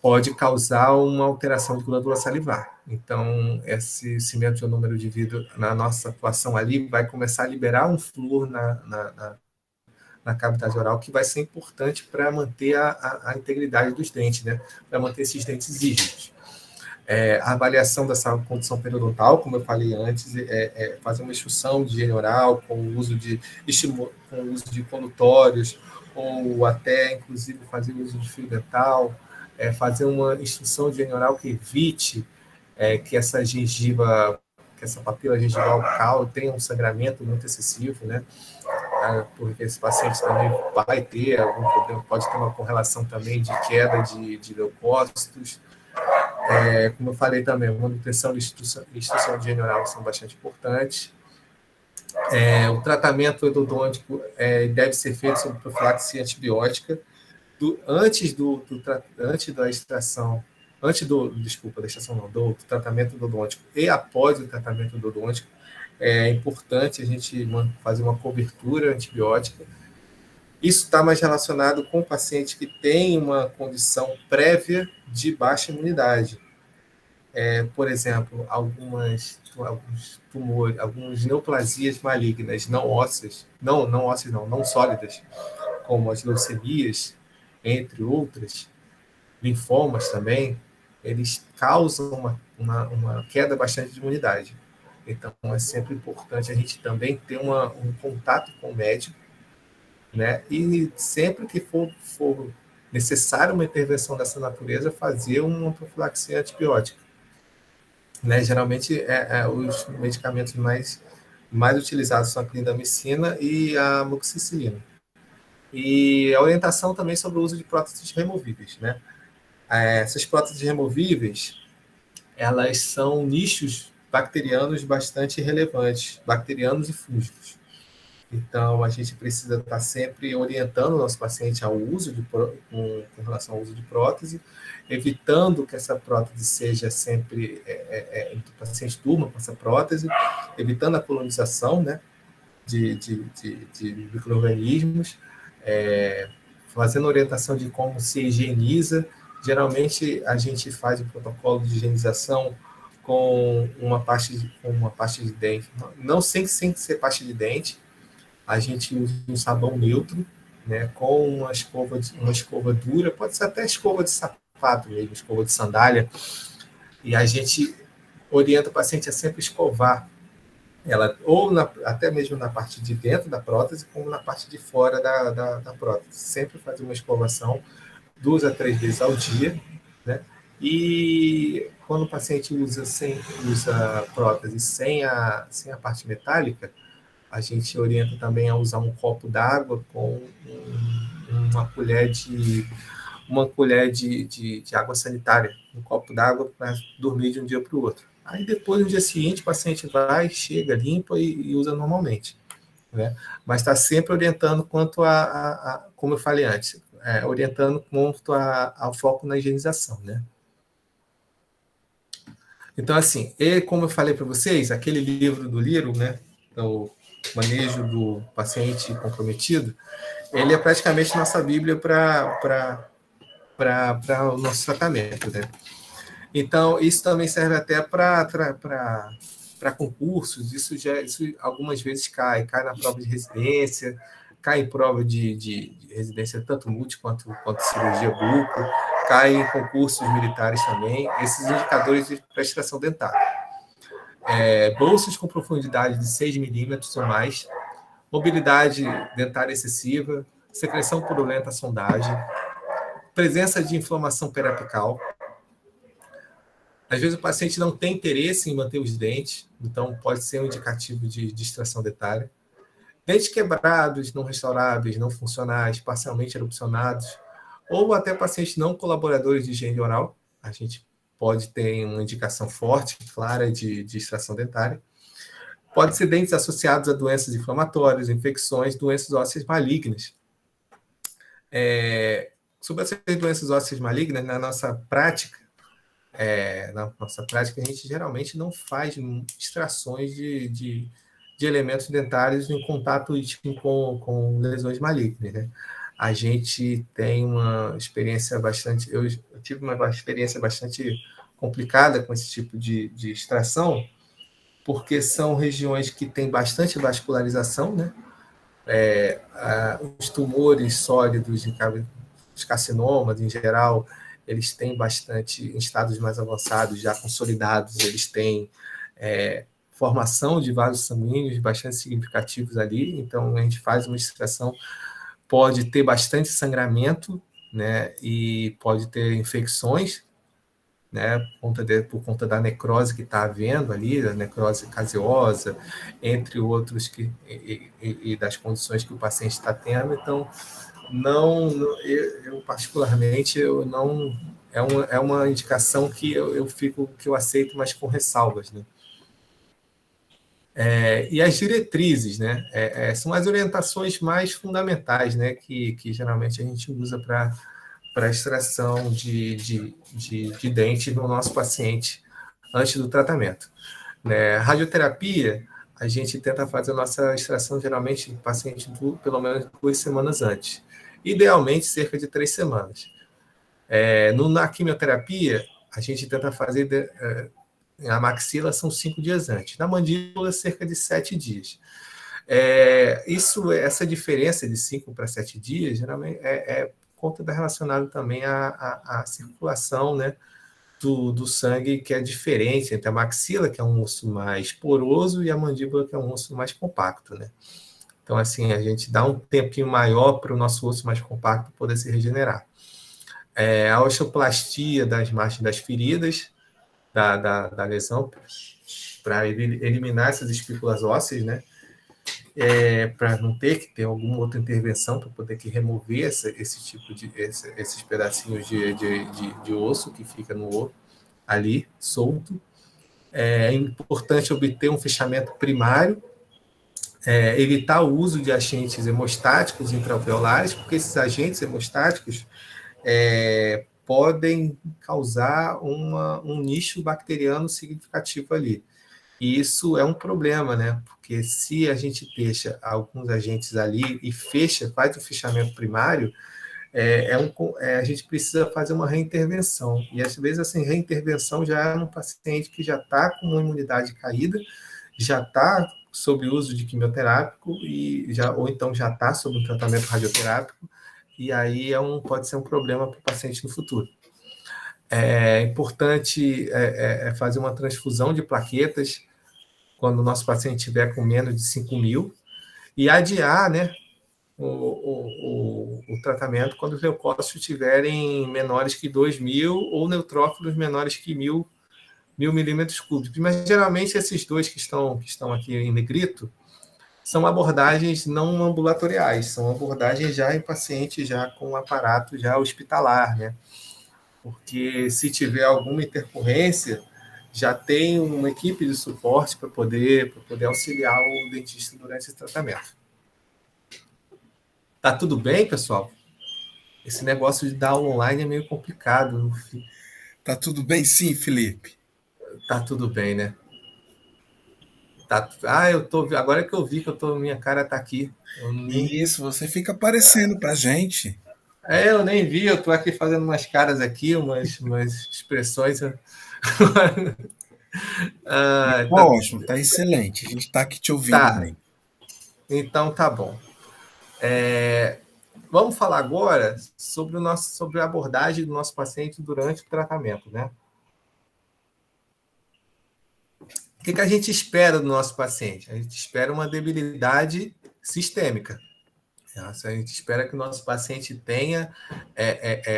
pode causar uma alteração de glândula salivar. Então, esse cimento de ionômero de vidro, na nossa atuação ali, vai começar a liberar um flúor na cavidade oral, que vai ser importante para manter a integridade dos dentes, né? Para manter esses dentes rígidos. A avaliação dessa condição periodontal, como eu falei antes, fazer uma instrução de higiene oral com o uso de condutórios, ou até, inclusive, fazer uso de fio dental, fazer uma instrução de higiene oral que evite que essa papila gengival tenha um sangramento muito excessivo, né? Porque esse paciente também vai ter algum problema, pode ter uma correlação também de queda de leucócitos. Como eu falei também, manutenção e instrução de higiene oral são bastante importantes. O tratamento endodôntico deve ser feito sob profilaxia antibiótica antes da extração, do tratamento endodôntico e após o tratamento endodôntico. É importante a gente fazer uma cobertura antibiótica. Isso está mais relacionado com o paciente que tem uma condição prévia de baixa imunidade. Por exemplo, alguns tumores, algumas neoplasias malignas não ósseas, não sólidas, como as leucemias, entre outras, linfomas também, eles causam uma queda bastante de imunidade. Então, é sempre importante a gente também ter um contato com o médico, né? E sempre que for necessário uma intervenção dessa natureza, fazer uma profilaxia antibiótica, né? Geralmente, os medicamentos mais mais utilizados são a clindamicina e a amoxicilina. E a orientação também sobre o uso de próteses removíveis, né? Essas próteses removíveis, elas são nichos bacterianos bastante relevantes, bacterianos e fúngicos. Então, a gente precisa estar sempre orientando o nosso paciente ao uso com relação ao uso de prótese, evitando que essa prótese seja sempre, que o paciente durma com essa prótese, evitando a colonização, né, de micro-organismos, fazendo orientação de como se higieniza. Geralmente, a gente faz o protocolo de higienização com uma pasta de dente, não sem ser pasta de dente. A gente usa um sabão neutro, né, com uma escova dura, pode ser até escova de sapato mesmo, escova de sandália, e a gente orienta o paciente a sempre escovar ela, ou até mesmo na parte de dentro da prótese, como na parte de fora da prótese. Sempre fazer uma escovação 2 a 3 vezes ao dia, né? E quando o paciente usa prótese sem a parte metálica, a gente orienta também a usar um copo d'água com uma colher de água sanitária, um copo d'água para dormir de um dia para o outro. Aí depois, no dia seguinte, o paciente vai, chega, limpa e usa normalmente, né? Mas está sempre orientando quanto como eu falei antes, orientando quanto ao foco na higienização, né? Então, assim, como eu falei para vocês, aquele livro do Liro, né, o Manejo do Paciente Comprometido, ele é praticamente nossa Bíblia para o nosso tratamento, né? Então, isso também serve até para concursos, isso algumas vezes cai na prova de residência, cai em prova de residência tanto multi quanto cirurgia buco, cai em concursos militares também, esses indicadores de prestação dentária. Bolsas com profundidade de 6 milímetros ou mais, mobilidade dentária excessiva, secreção purulenta à sondagem, presença de inflamação periapical. Às vezes o paciente não tem interesse em manter os dentes, então pode ser um indicativo de extração dentária. Dentes quebrados, não restauráveis, não funcionais, parcialmente erupcionados, ou até pacientes não colaboradores de higiene oral. A gente pode ter uma indicação forte, clara, de extração dentária. Pode ser dentes associados a doenças inflamatórias, infecções, doenças ósseas malignas. Sobre essas doenças ósseas malignas, na nossa prática, a gente geralmente não faz extrações de elementos dentários em contato íntimo com lesões malignas, né? A gente tem uma experiência eu tive uma experiência bastante complicada com esse tipo de extração, porque são regiões que têm bastante vascularização, né? Os tumores sólidos, os carcinomas em geral, eles têm bastante, em estados mais avançados, já consolidados, eles têm formação de vasos sanguíneos bastante significativos ali, então a gente faz uma extração, pode ter bastante sangramento, né, e pode ter infecções, né, por conta da necrose que está havendo ali, da necrose caseosa, entre outros, e das condições que o paciente está tendo. Então, eu particularmente, é uma indicação que eu aceito, mas com ressalvas, né? E as diretrizes, né? São as orientações mais fundamentais, né? Que geralmente a gente usa para extração de dente no nosso paciente antes do tratamento. Radioterapia, a gente tenta fazer a nossa extração geralmente do paciente pelo menos 2 semanas antes. Idealmente, cerca de 3 semanas. Na quimioterapia, a gente tenta fazer a maxila são 5 dias antes. Na mandíbula, cerca de 7 dias. Essa diferença de 5 para 7 dias, geralmente, conta relacionado também à circulação, né, do sangue, que é diferente entre a maxila, que é um osso mais poroso, e a mandíbula, que é um osso mais compacto, né? Então, assim, a gente dá um tempinho maior para o nosso osso mais compacto poder se regenerar. A osteoplastia das margens das feridas, da lesão, para eliminar essas espículas ósseas, né? Para não ter que ter alguma outra intervenção para poder que remover esse tipo de esses pedacinhos de osso que fica no osso ali solto. É importante obter um fechamento primário, evitar o uso de agentes hemostáticos intraalveolares, porque esses agentes hemostáticos podem causar um nicho bacteriano significativo ali. E isso é um problema, né? Porque se a gente deixa alguns agentes ali e faz o fechamento primário, a gente precisa fazer uma reintervenção. E às vezes essa reintervenção já é um paciente que já está com uma imunidade caída, já está sob uso de quimioterápico, ou então já está sob um tratamento radioterápico, e aí pode ser um problema para o paciente no futuro. É importante fazer uma transfusão de plaquetas quando o nosso paciente estiver com menos de 5.000, e adiar, né, o tratamento quando os leucócitos estiverem menores que 2.000 ou neutrófilos menores que 1.000 milímetros cúbicos. Mas, geralmente, esses dois que estão aqui em negrito são abordagens não ambulatoriais, são abordagens já em paciente já com aparato já hospitalar, né? Porque se tiver alguma intercorrência, já tem uma equipe de suporte para poder auxiliar o dentista durante esse tratamento. Tá tudo bem, pessoal? Esse negócio de dar aula online é meio complicado. Tá tudo bem, sim, Felipe. Tá tudo bem, né? Agora que eu vi que minha cara tá aqui. Isso, você fica aparecendo pra gente. Eu nem vi, eu tô aqui fazendo umas caras aqui, umas expressões. Ótimo, tá excelente. A gente tá aqui te ouvindo bem. Então tá bom. Vamos falar agora sobre a abordagem do nosso paciente durante o tratamento, né? O que a gente espera do nosso paciente? A gente espera uma debilidade sistêmica. A gente espera que o nosso paciente tenha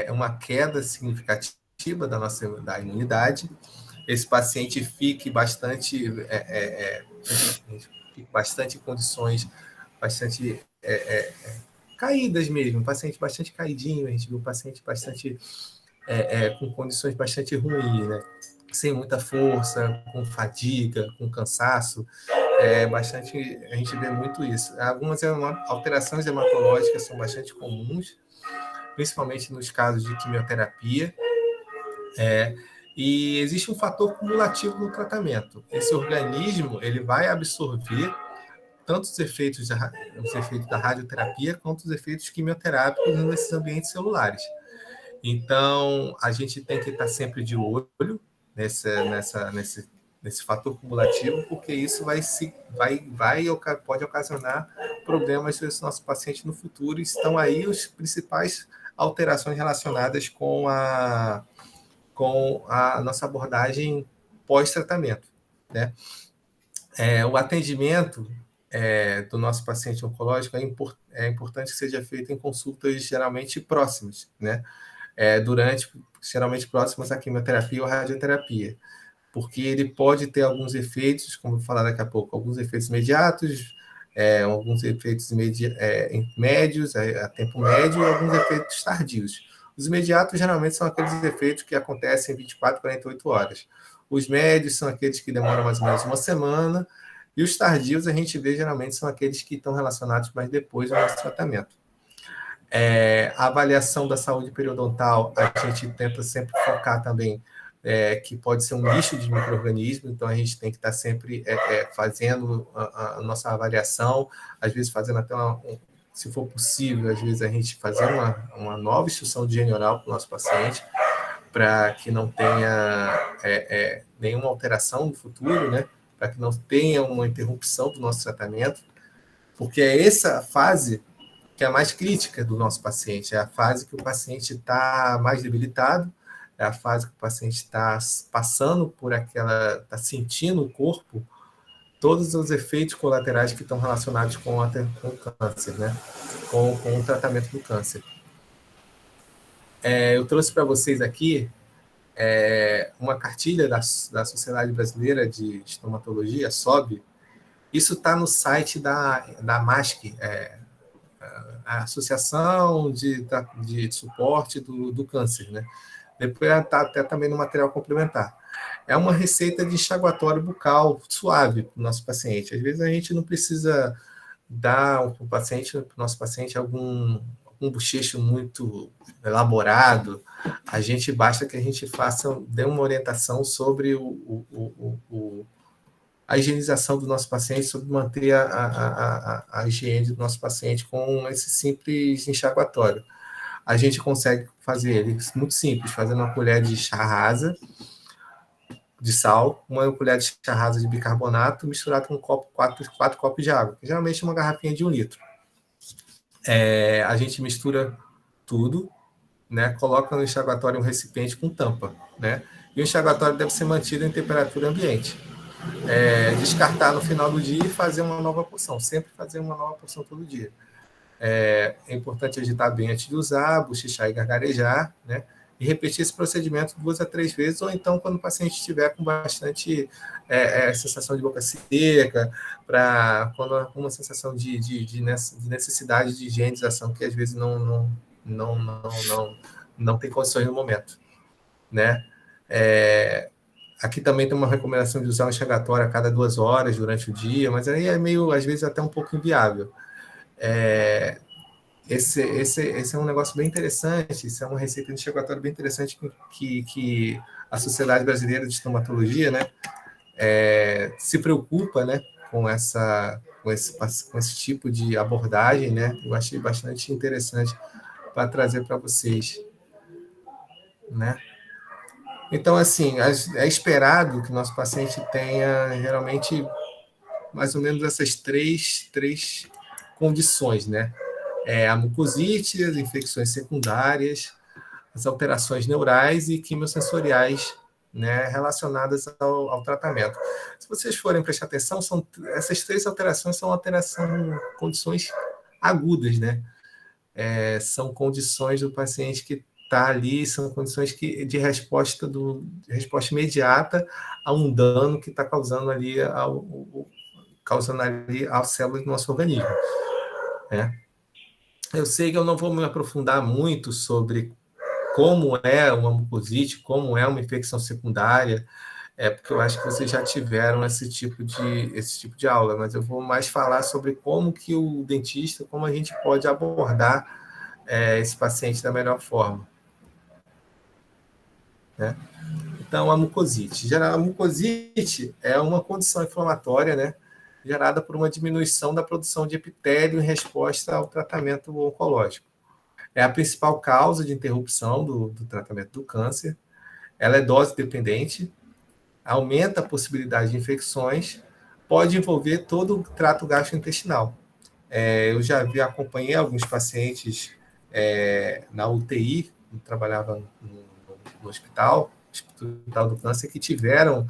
uma queda significativa da imunidade. Esse paciente fique bastante em condições bastante caídas mesmo, um paciente bastante caidinho, a gente viu um paciente bastante com condições bastante ruins, né? Sem muita força, com fadiga, com cansaço. A gente vê muito isso. Algumas alterações hematológicas são bastante comuns, principalmente nos casos de quimioterapia. E existe um fator cumulativo no tratamento. Esse organismo ele vai absorver tanto os efeitos da radioterapia quanto os efeitos quimioterápicos nesses ambientes celulares. Então, a gente tem que estar sempre de olho nesse fator cumulativo, porque isso pode ocasionar problemas nesse nosso paciente no futuro. E estão aí as principais alterações relacionadas com a nossa abordagem pós-tratamento, né? O atendimento do nosso paciente oncológico é importante que seja feito em consultas geralmente próximas, né? Geralmente próximas à quimioterapia ou radioterapia, porque ele pode ter alguns efeitos, como eu vou falar daqui a pouco, alguns efeitos imediatos, alguns efeitos médios, a tempo médio, e alguns efeitos tardios. Os imediatos, geralmente, são aqueles efeitos que acontecem em 24, 48 horas. Os médios são aqueles que demoram mais ou menos uma semana, e os tardios, a gente vê, geralmente, são aqueles que estão relacionados mais depois do nosso tratamento. A avaliação da saúde periodontal, a gente tenta sempre focar também que pode ser um nicho de micro-organismo, então a gente tem que estar sempre fazendo a nossa avaliação, às vezes fazendo até se for possível, às vezes a gente fazer uma nova instrução de higiene oral para o nosso paciente, para que não tenha nenhuma alteração no futuro, né? Para que não tenha uma interrupção do nosso tratamento, porque é essa fase que é a mais crítica do nosso paciente, é a fase que o paciente está mais debilitado, é a fase que o paciente está passando por está sentindo o corpo, todos os efeitos colaterais que estão relacionados com o câncer, né? Com o tratamento do câncer. Eu trouxe para vocês aqui uma cartilha da Sociedade Brasileira de Estomatologia, SOB. Isso está no site da MASC, a Associação de Suporte do Câncer, né? Depois está até também no material complementar. É uma receita de enxaguatório bucal suave para o nosso paciente. Às vezes a gente não precisa dar para o nosso paciente algum bochecho muito elaborado. A gente basta que a gente dê uma orientação sobre a higienização do nosso paciente, sobre manter a higiene do nosso paciente com esse simples enxaguatório. A gente consegue fazer ele muito simples, fazendo uma colher de chá rasa de sal, uma colher de chá rasa de bicarbonato, misturado com quatro copos de água, que geralmente é uma garrafinha de 1 litro. A gente mistura tudo, né? Coloca no enxaguatório um recipiente com tampa, né? E o enxaguatório deve ser mantido em temperatura ambiente. Descartar no final do dia e fazer uma nova porção, sempre fazer uma nova porção todo dia. É importante agitar bem antes de usar, bochechar e gargarejar, né? E repetir esse procedimento 2 a 3 vezes, ou então quando o paciente estiver com bastante sensação de boca seca, quando uma sensação de necessidade de higienização, que às vezes não tem condições no momento, né? Aqui também tem uma recomendação de usar um enxaguatório a cada 2 horas durante o dia, mas aí é meio, às vezes, até um pouco inviável. Esse é um negócio bem interessante, isso é uma receita de enxaguatório bem interessante que a Sociedade Brasileira de Estomatologia, né, se preocupa, né, com esse tipo de abordagem, né? Eu achei bastante interessante para trazer para vocês, né? Então, assim, é esperado que o nosso paciente tenha geralmente mais ou menos essas três condições, né? A mucosite, as infecções secundárias, as alterações neurais e quimiosensoriais, né, relacionadas ao tratamento. Se vocês forem prestar atenção, essas 3 alterações são condições agudas, né? São condições do paciente que está ali, são condições de resposta imediata a um dano que está causando ali às células do nosso organismo, né? Eu sei que eu não vou me aprofundar muito sobre como é uma mucosite, como é uma infecção secundária, porque eu acho que vocês já tiveram esse tipo de aula, mas eu vou mais falar sobre como que o dentista, como a gente pode abordar esse paciente da melhor forma, né? Então, a mucosite. A mucosite é uma condição inflamatória, né, gerada por uma diminuição da produção de epitélio em resposta ao tratamento oncológico. É a principal causa de interrupção do tratamento do câncer. Ela é dose dependente, aumenta a possibilidade de infecções, pode envolver todo o trato gastrointestinal. Eu já acompanhei alguns pacientes na UTI, eu trabalhava no hospital do câncer, que tiveram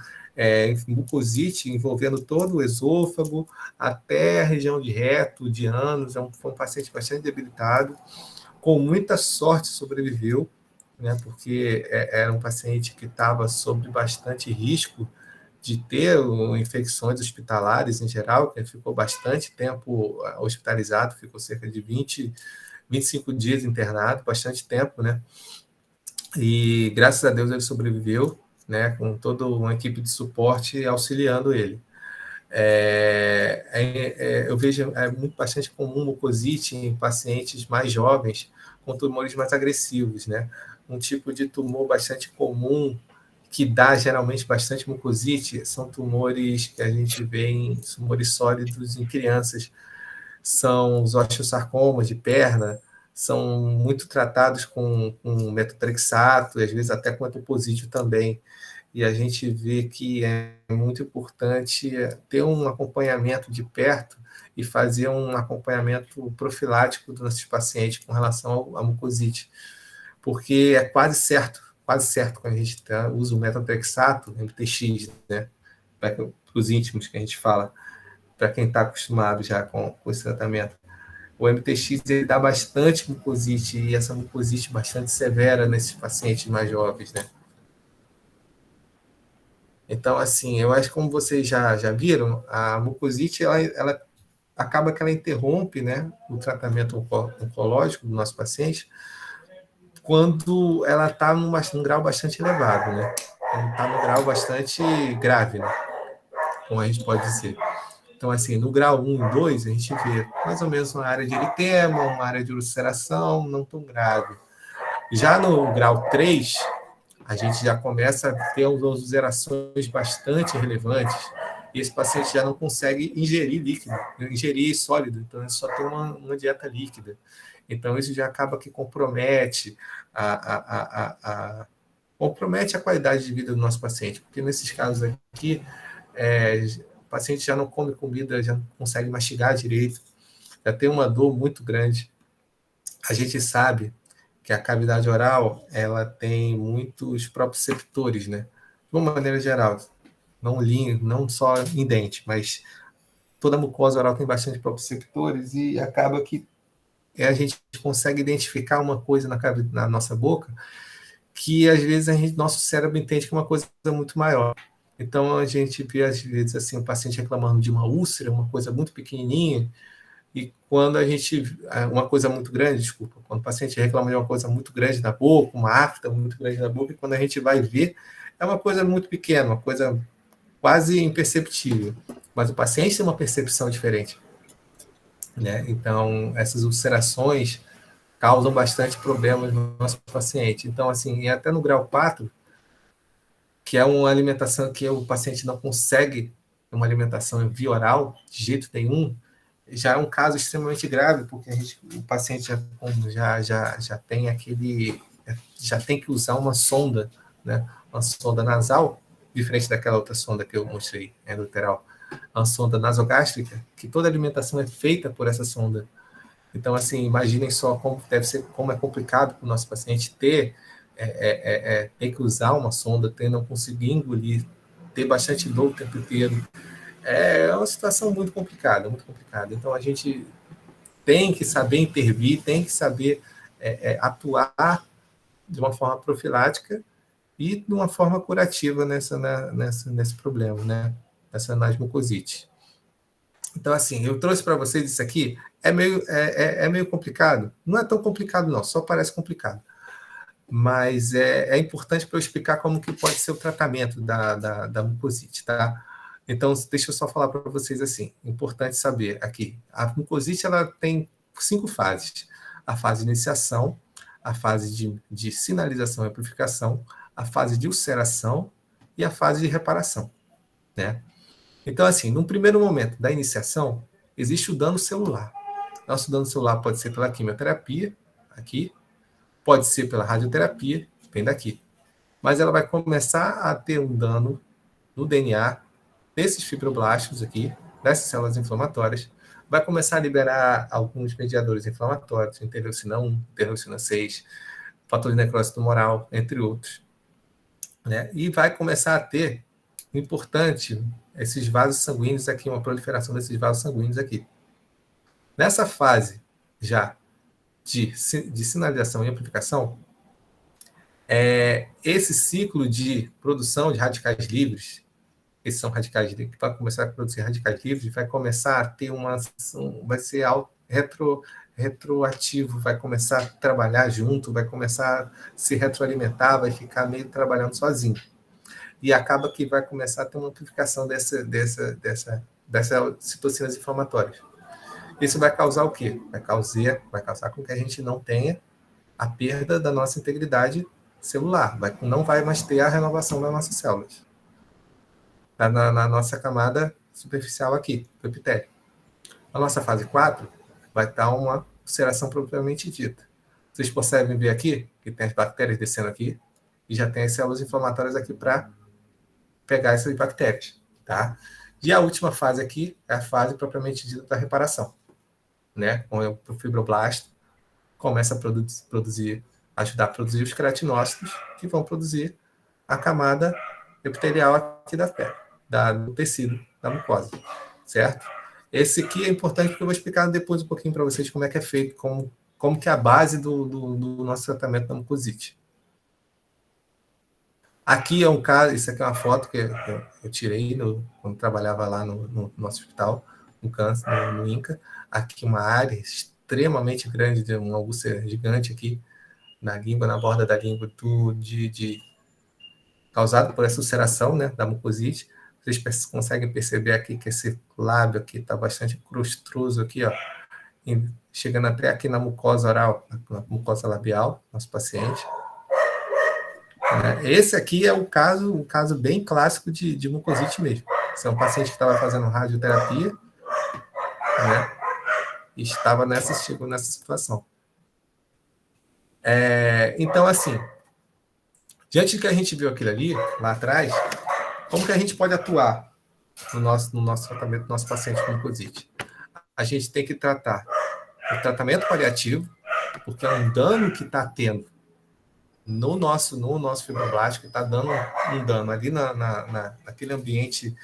mucosite envolvendo todo o esôfago, até a região de reto, de ânus. Foi um paciente bastante debilitado, com muita sorte sobreviveu, né, porque era um paciente que estava sob bastante risco de ter infecções hospitalares em geral, que ele ficou bastante tempo hospitalizado, ficou cerca de 25 dias internado, bastante tempo, né? E graças a Deus ele sobreviveu, né, com toda uma equipe de suporte auxiliando ele. Eu vejo bastante comum mucosite em pacientes mais jovens com tumores mais agressivos, né? Um tipo de tumor bastante comum que dá geralmente bastante mucosite são tumores que a gente vê em tumores sólidos em crianças. São os osteosarcomas de perna, são muito tratados com metotrexato, e às vezes até com etoposídeo também. E a gente vê que é muito importante ter um acompanhamento de perto e fazer um acompanhamento profilático dos nossos pacientes com relação à mucosite, porque é quase certo quando a gente usa o metotrexato, MTX, né, para os íntimos que a gente fala, para quem está acostumado já com esse tratamento. O MTX ele dá bastante mucosite, e essa mucosite bastante severa nesses pacientes mais jovens, né? Então, assim, eu acho que como vocês já viram, a mucosite, ela acaba que ela interrompe, né, o tratamento oncológico do nosso paciente quando ela está num grau bastante elevado, né? Quando está num grau bastante grave, né? Como a gente pode dizer. Então, assim, no grau 1 e 2, a gente vê mais ou menos uma área de eritema, uma área de ulceração, não tão grave. Já no grau 3, a gente já começa a ter umas ulcerações bastante relevantes, e esse paciente já não consegue ingerir líquido, ingerir sólido, então ele só tem uma dieta líquida. Então, isso já acaba que compromete compromete a qualidade de vida do nosso paciente, porque nesses casos aqui, o paciente já não come comida, já não consegue mastigar direito, já tem uma dor muito grande. A gente sabe que a cavidade oral, ela tem muitos proprioceptores, né? De uma maneira geral, não só em dente, mas toda a mucosa oral tem bastante proprioceptores e acaba que a gente consegue identificar uma coisa na nossa boca que às vezes nosso cérebro entende que é uma coisa muito maior. Então a gente vê às vezes assim o paciente reclamando de uma úlcera, uma coisa muito pequenininha, e quando uma coisa muito grande, desculpa, quando o paciente reclama de uma coisa muito grande na boca, uma afta muito grande na boca, e quando a gente vai ver, é uma coisa muito pequena, uma coisa quase imperceptível, mas o paciente tem uma percepção diferente, né? Então essas ulcerações causam bastante problemas no nosso paciente. Então, assim, e até no grau 4, que é uma alimentação que o paciente não consegue, uma alimentação via oral, de jeito nenhum, já é um caso extremamente grave, porque o paciente já tem já tem que usar uma sonda, né? Uma sonda nasal, diferente daquela outra sonda que eu mostrei, endoteral, uma sonda nasogástrica, que toda alimentação é feita por essa sonda. Então, assim, imaginem só como é complicado para o nosso paciente ter que usar uma sonda, não conseguir engolir, ter bastante dor o tempo inteiro. É uma situação muito complicada, muito complicada. Então, a gente tem que saber intervir, tem que saber atuar de uma forma profilática e de uma forma curativa nesse problema, né? Nessa anasmucosite. Então, assim, eu trouxe para vocês isso aqui, é meio complicado. Não é tão complicado, não, só parece complicado. Mas é importante para eu explicar como que pode ser o tratamento da mucosite, tá? Então, deixa eu só falar para vocês assim, importante saber aqui, a mucosite ela tem 5 fases. A fase de iniciação, a fase de sinalização e amplificação, a fase de ulceração e a fase de reparação, né? Então, assim, num primeiro momento da iniciação, existe o dano celular. Nosso dano celular pode ser pela quimioterapia, aqui, pode ser pela radioterapia, vem daqui. Mas ela vai começar a ter um dano no DNA desses fibroblastos aqui, dessas células inflamatórias, vai começar a liberar alguns mediadores inflamatórios, interleucina 1, interleucina 6, fator de necrose tumoral, entre outros, né? E vai começar a ter, importante, esses vasos sanguíneos aqui, uma proliferação desses vasos sanguíneos aqui. Nessa fase já de sinalização e amplificação, esse ciclo de produção de radicais livres, esses são radicais livres, que vai começar a produzir radicais livres, vai começar a ter vai ser retroativo, vai começar a trabalhar junto, vai começar a se retroalimentar, vai ficar meio trabalhando sozinho. E acaba que vai começar a ter uma amplificação dessas citocinas inflamatórias. Isso vai causar o quê? Vai causar com que a gente não tenha a perda da nossa integridade celular, não vai mais ter a renovação das nossas células. Na nossa camada superficial aqui, do epitélio. A nossa fase 4 vai estar uma ulceração propriamente dita. Vocês conseguem ver aqui que tem as bactérias descendo aqui e já tem as células inflamatórias aqui para pegar essas bactérias, tá? E a última fase aqui é a fase propriamente dita da reparação, né? Com o fibroblasto começa a ajudar a produzir os queratinócitos que vão produzir a camada epitelial aqui da pele, do tecido, da mucosa, certo? Esse aqui é importante porque eu vou explicar depois um pouquinho para vocês como é que é feito, como que é a base do nosso tratamento da mucosite. Aqui é um caso, isso aqui é uma foto que eu tirei quando trabalhava lá no nosso hospital, no câncer, no INCA. Aqui uma área extremamente grande, de uma úlcera gigante aqui na língua, na borda da língua, causado por essa ulceração, né, da mucosite. Vocês conseguem perceber aqui que esse lábio aqui está bastante crustroso aqui, ó, chegando até aqui na mucosa oral, na mucosa labial, nosso paciente. Esse aqui é um caso bem clássico de mucosite mesmo. Esse é um paciente que estava fazendo radioterapia, né, e chegou nessa situação. Então, assim, diante do que a gente viu aquilo ali, lá atrás, como que a gente pode atuar no nosso tratamento do nosso paciente com mucosite? A gente tem que tratar o tratamento paliativo, porque é um dano que está tendo no nosso fibroblasto, que está dando um dano ali naquele ambiente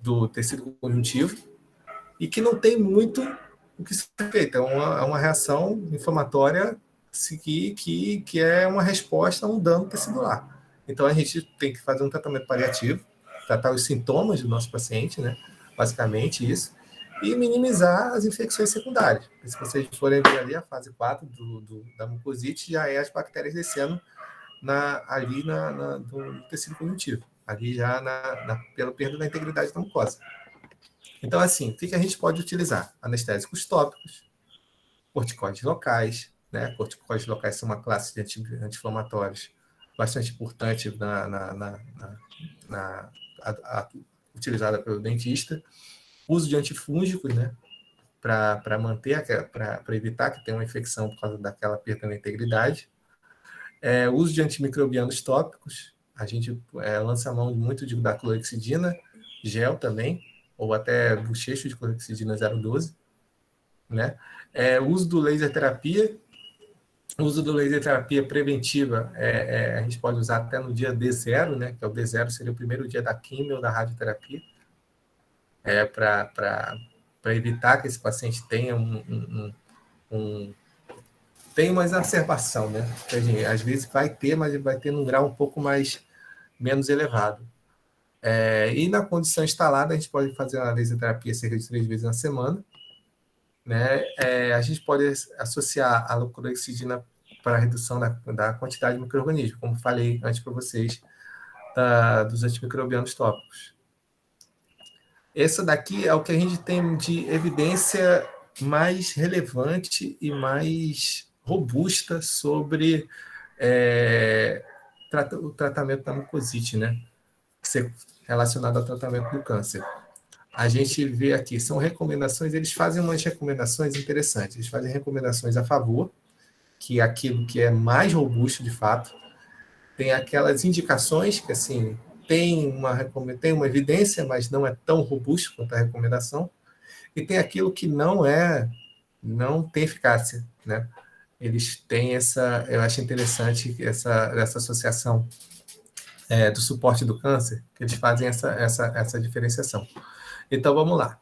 do tecido conjuntivo, e que não tem muito o que ser feito. É uma reação inflamatória que é uma resposta a um dano tecidular. Então, a gente tem que fazer um tratamento paliativo, tratar os sintomas do nosso paciente, né? Basicamente isso, e minimizar as infecções secundárias. Se vocês forem ver ali, a fase 4 da mucosite já é as bactérias descendo ali no tecido conjuntivo, ali já pela perda da integridade da mucosa. Então, assim, o que a gente pode utilizar? Anestésicos tópicos, corticoides locais, né? Corticoides locais são uma classe de anti-inflamatórios bastante importante utilizada pelo dentista. Uso de antifúngicos, né? Para evitar que tenha uma infecção por causa daquela perda da integridade. Uso de antimicrobianos tópicos. A gente lança a mão muito da clorexidina, gel também, ou até bochecho de clorexidina 0,12. Né? Uso do laser terapia. O uso do laser terapia preventiva, a gente pode usar até no dia D0, né? Que é o D0 seria o primeiro dia da quimio ou da radioterapia, para evitar que esse paciente tenha tem uma exacerbação, né? Às vezes vai ter, mas vai ter num grau um pouco menos elevado. E na condição instalada, a gente pode fazer a laser terapia cerca de 3 vezes na semana. Né? A gente pode associar a clorexidina para a redução da quantidade de micro-organismos, como falei antes para vocês, dos antimicrobianos tópicos. Essa daqui é o que a gente tem de evidência mais relevante e mais robusta sobre o tratamento da mucosite, né? Relacionado ao tratamento do câncer. A gente vê aqui, são recomendações, eles fazem umas recomendações interessantes. Eles fazem recomendações a favor, que é aquilo que é mais robusto de fato. Tem aquelas indicações que, assim, tem uma evidência, mas não é tão robusto quanto a recomendação. E tem aquilo que não tem eficácia, né? Eles têm eu acho interessante essa associação do suporte do câncer, que eles fazem essa diferenciação. Então, vamos lá.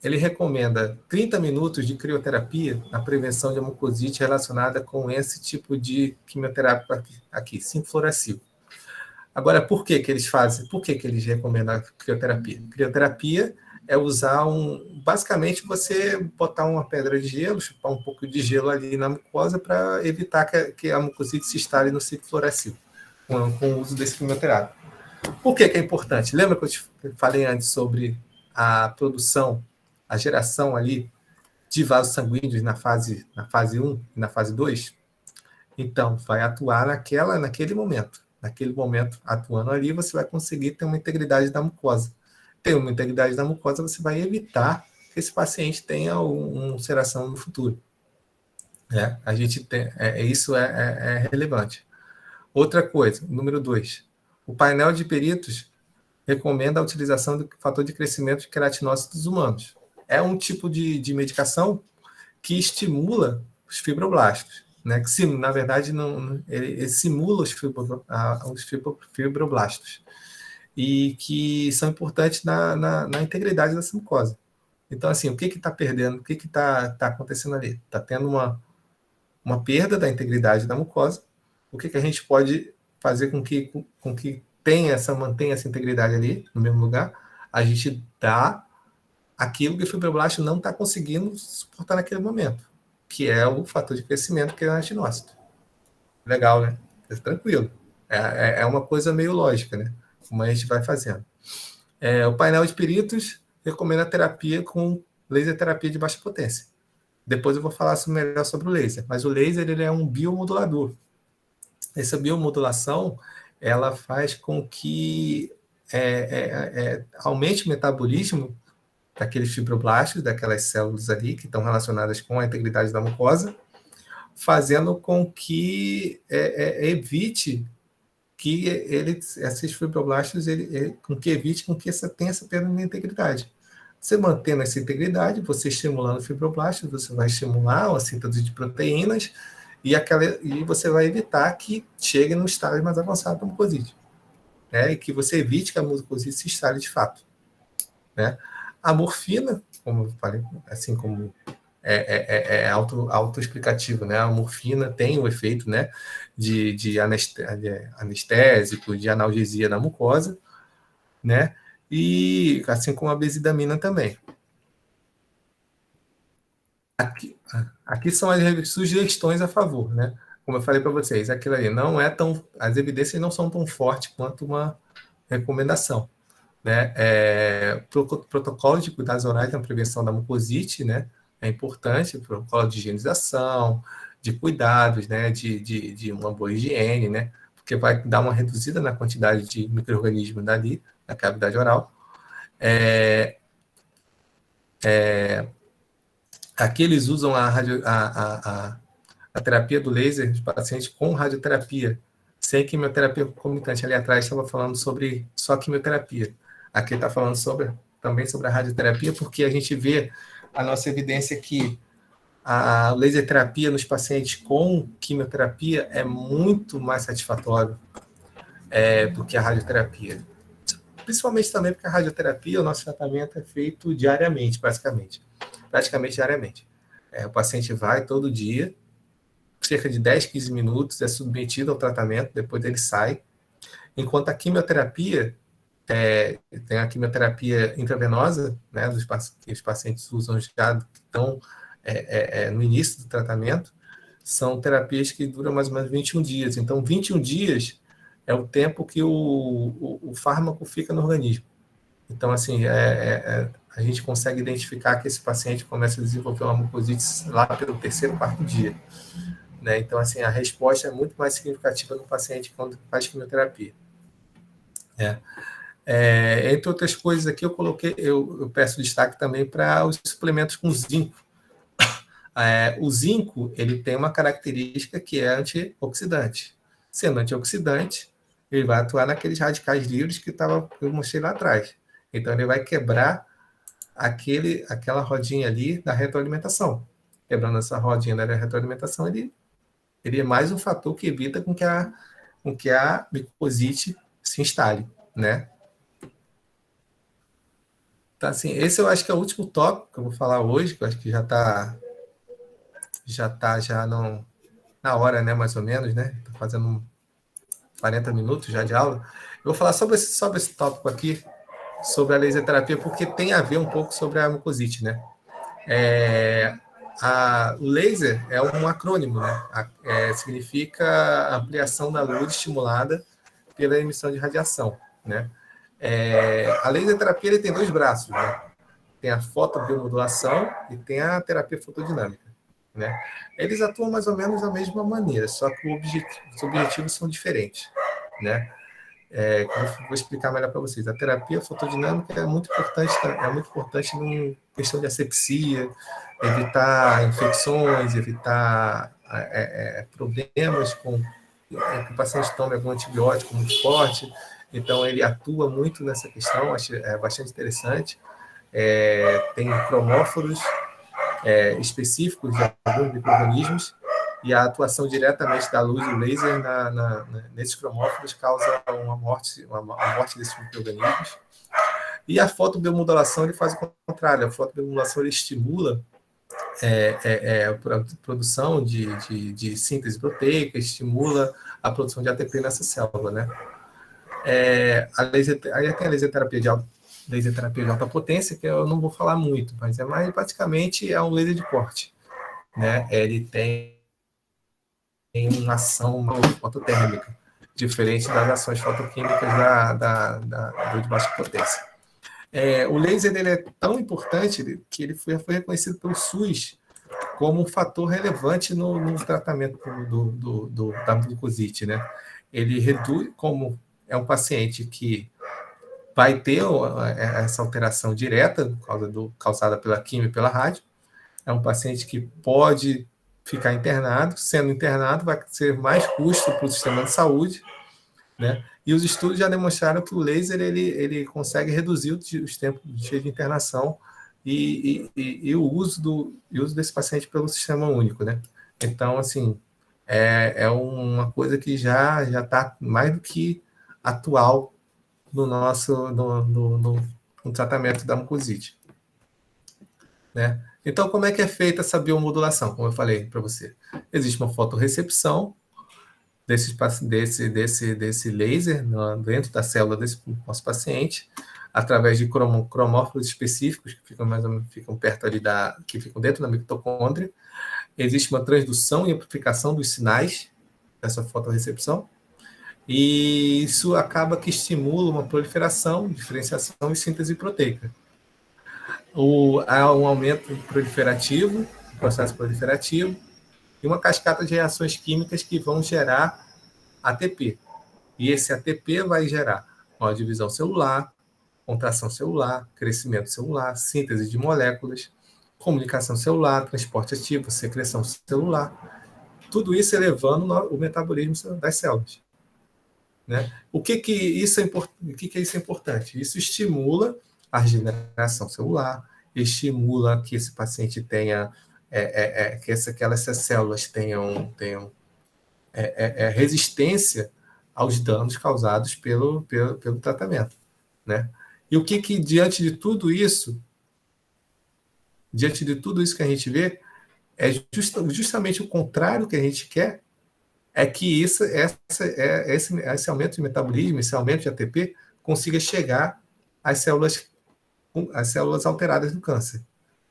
Ele recomenda 30 minutos de crioterapia na prevenção de mucosite relacionada com esse tipo de quimioterapia aqui, sinfloracil. Agora, por que eles fazem? Por que eles recomendam a crioterapia? Crioterapia é usar basicamente você botar uma pedra de gelo, chupar um pouco de gelo ali na mucosa para evitar que a mucosite se instale no ciclo fluoracil, com o uso desse quimioterápico. Por que é importante? Lembra que eu te falei antes sobre a produção, a geração ali de vasos sanguíneos na fase 1 e na fase 2? Então, vai atuar naquele momento. Naquele momento, atuando ali, você vai conseguir ter uma integridade da mucosa. Ter uma integridade da mucosa, você vai evitar que esse paciente tenha uma ulceração no futuro. A gente tem, isso é relevante. Outra coisa, número 2. O painel de peritos recomenda a utilização do fator de crescimento de queratinócitos humanos. É um tipo de medicação que estimula os fibroblastos, né? Que, na verdade, ele simula os fibroblastos e que são importantes na integridade dessa mucosa. Então, assim, o que está perdendo? O que está acontecendo ali? Está tendo uma perda da integridade da mucosa. O que a gente pode fazer com que mantenha essa integridade ali, no mesmo lugar, a gente dá aquilo que o fibroblasto não está conseguindo suportar naquele momento, que é o fator de crescimento, que é a adenócito. Legal, né? Tranquilo. É uma coisa meio lógica, né? Como a gente vai fazendo. O painel de peritos recomenda a terapia com laser terapia de baixa potência. Depois eu vou falar melhor sobre o laser. Mas o laser ele é um biomodulador. Essa biomodulação ela faz com que aumente o metabolismo daqueles fibroblastos, daquelas células ali que estão relacionadas com a integridade da mucosa, fazendo com que evite que esses fibroblastos evite que tenha essa perda de integridade. Você mantendo essa integridade, você estimulando o fibroblasto, você vai estimular a síntese de proteínas e você vai evitar que chegue no estágio mais avançado da mucosite. Né? E que você evite que a mucosite se instale de fato. Né? A morfina, como eu falei, assim como autoexplicativo, né? A morfina tem o efeito, né, de anestésico, de analgesia na mucosa, né? E assim como a benzidamina também. Aqui são as sugestões a favor, né? Como eu falei para vocês, aquilo ali não é tão, as evidências não são tão fortes quanto uma recomendação, né? Protocolo de cuidados orais na prevenção da mucosite, né? É importante, protocolo de higienização, de cuidados, né? De uma boa higiene, né? Porque vai dar uma reduzida na quantidade de micro-organismos dali, na cavidade oral. Aqui eles usam a terapia do laser de pacientes com radioterapia, sem quimioterapia concomitante. Ali atrás estava falando sobre só quimioterapia. Aqui está falando também sobre a radioterapia, porque a gente vê a nossa evidência que a laser terapia nos pacientes com quimioterapia é muito mais satisfatório do que a radioterapia. Principalmente também porque a radioterapia, o nosso tratamento é feito diariamente, praticamente diariamente. O paciente vai todo dia, cerca de 10, 15 minutos, é submetido ao tratamento, depois ele sai. Enquanto a quimioterapia, tem a quimioterapia intravenosa, né, que os pacientes usam já, que estão no início do tratamento, são terapias que duram mais ou menos 21 dias. Então, 21 dias é o tempo que o fármaco fica no organismo. Então, assim, a gente consegue identificar que esse paciente começa a desenvolver uma mucosite lá pelo 3º, 4º dia. Né? Então, assim, a resposta é muito mais significativa no paciente quando faz quimioterapia. Entre outras coisas aqui, eu peço destaque também para os suplementos com zinco. O zinco, ele tem uma característica que é antioxidante. Sendo antioxidante, ele vai atuar naqueles radicais livres que eu mostrei lá atrás. Então, ele vai quebrar aquela rodinha ali da retroalimentação. Quebrando essa rodinha da retroalimentação, ele é mais um fator que evita com que a micosite se instale, né? Então, assim, esse eu acho que é o último tópico que eu vou falar hoje, que eu acho que já está na hora, né, mais ou menos, né? Estou fazendo 40 minutos já de aula. Eu vou falar sobre esse tópico aqui, sobre a laser terapia, porque tem a ver um pouco sobre a mucosite, né? O laser é um acrônimo, né? Significa ampliação da luz estimulada pela emissão de radiação, né? A laser terapia ele tem 2 braços, né? Tem a fotobiomodulação e tem a terapia fotodinâmica, né? Eles atuam mais ou menos da mesma maneira, só que os objetivos são diferentes, né? Vou explicar melhor para vocês. A terapia fotodinâmica é muito importante na questão de asepsia, evitar infecções, evitar problemas que o paciente tome algum antibiótico muito forte. Então, ele atua muito nessa questão, acho bastante interessante. Tem cromóforos específicos de alguns micro-organismos, e a atuação diretamente da luz do laser nesses cromóforos causa uma morte desses micro-organismos. E a fotobiomodulação ele faz o contrário. A fotobiomodulação ele estimula a produção de síntese proteica, estimula a produção de ATP nessa célula, né? Aí tem a laser terapia de alta potência, que eu não vou falar muito, mas praticamente é um laser de corte, né? Ele tem uma ação fototérmica, diferente das ações fotoquímicas do de baixa potência. O laser ele é tão importante que ele foi reconhecido pelo SUS como um fator relevante no tratamento da glucosite, né? Ele reduz, como é um paciente que vai ter essa alteração direta causada pela quimio e pela rádio, é um paciente que pode ficar internado, sendo internado vai ser mais custo para o sistema de saúde, né? E os estudos já demonstraram que o laser ele consegue reduzir os tempos de internação e o uso desse paciente pelo sistema único, né? Então, assim, é uma coisa que já está mais do que atual no nosso no tratamento da mucosite, né? Então, como é que é feita essa biomodulação? Como eu falei para você, existe uma fotorrecepção desse laser dentro da célula desse nosso paciente, através de cromóforos específicos que ficam perto ali que ficam dentro da mitocôndria. Existe uma transdução e amplificação dos sinais dessa fotorrecepção, e isso acaba que estimula uma proliferação, diferenciação e síntese proteica. Há um aumento proliferativo, processo proliferativo, e uma cascata de reações químicas que vão gerar ATP. E esse ATP vai gerar uma divisão celular, contração celular, crescimento celular, síntese de moléculas, comunicação celular, transporte ativo, secreção celular. Tudo isso elevando o metabolismo das células, né? O que isso é importante? Isso estimula a regeneração celular, estimula que esse paciente tenha, que aquelas células tenham resistência aos danos causados pelo tratamento, né? E diante de tudo isso que a gente vê, é justamente o contrário que a gente quer, é que esse aumento de metabolismo, esse aumento de ATP, consiga chegar às células alteradas do câncer.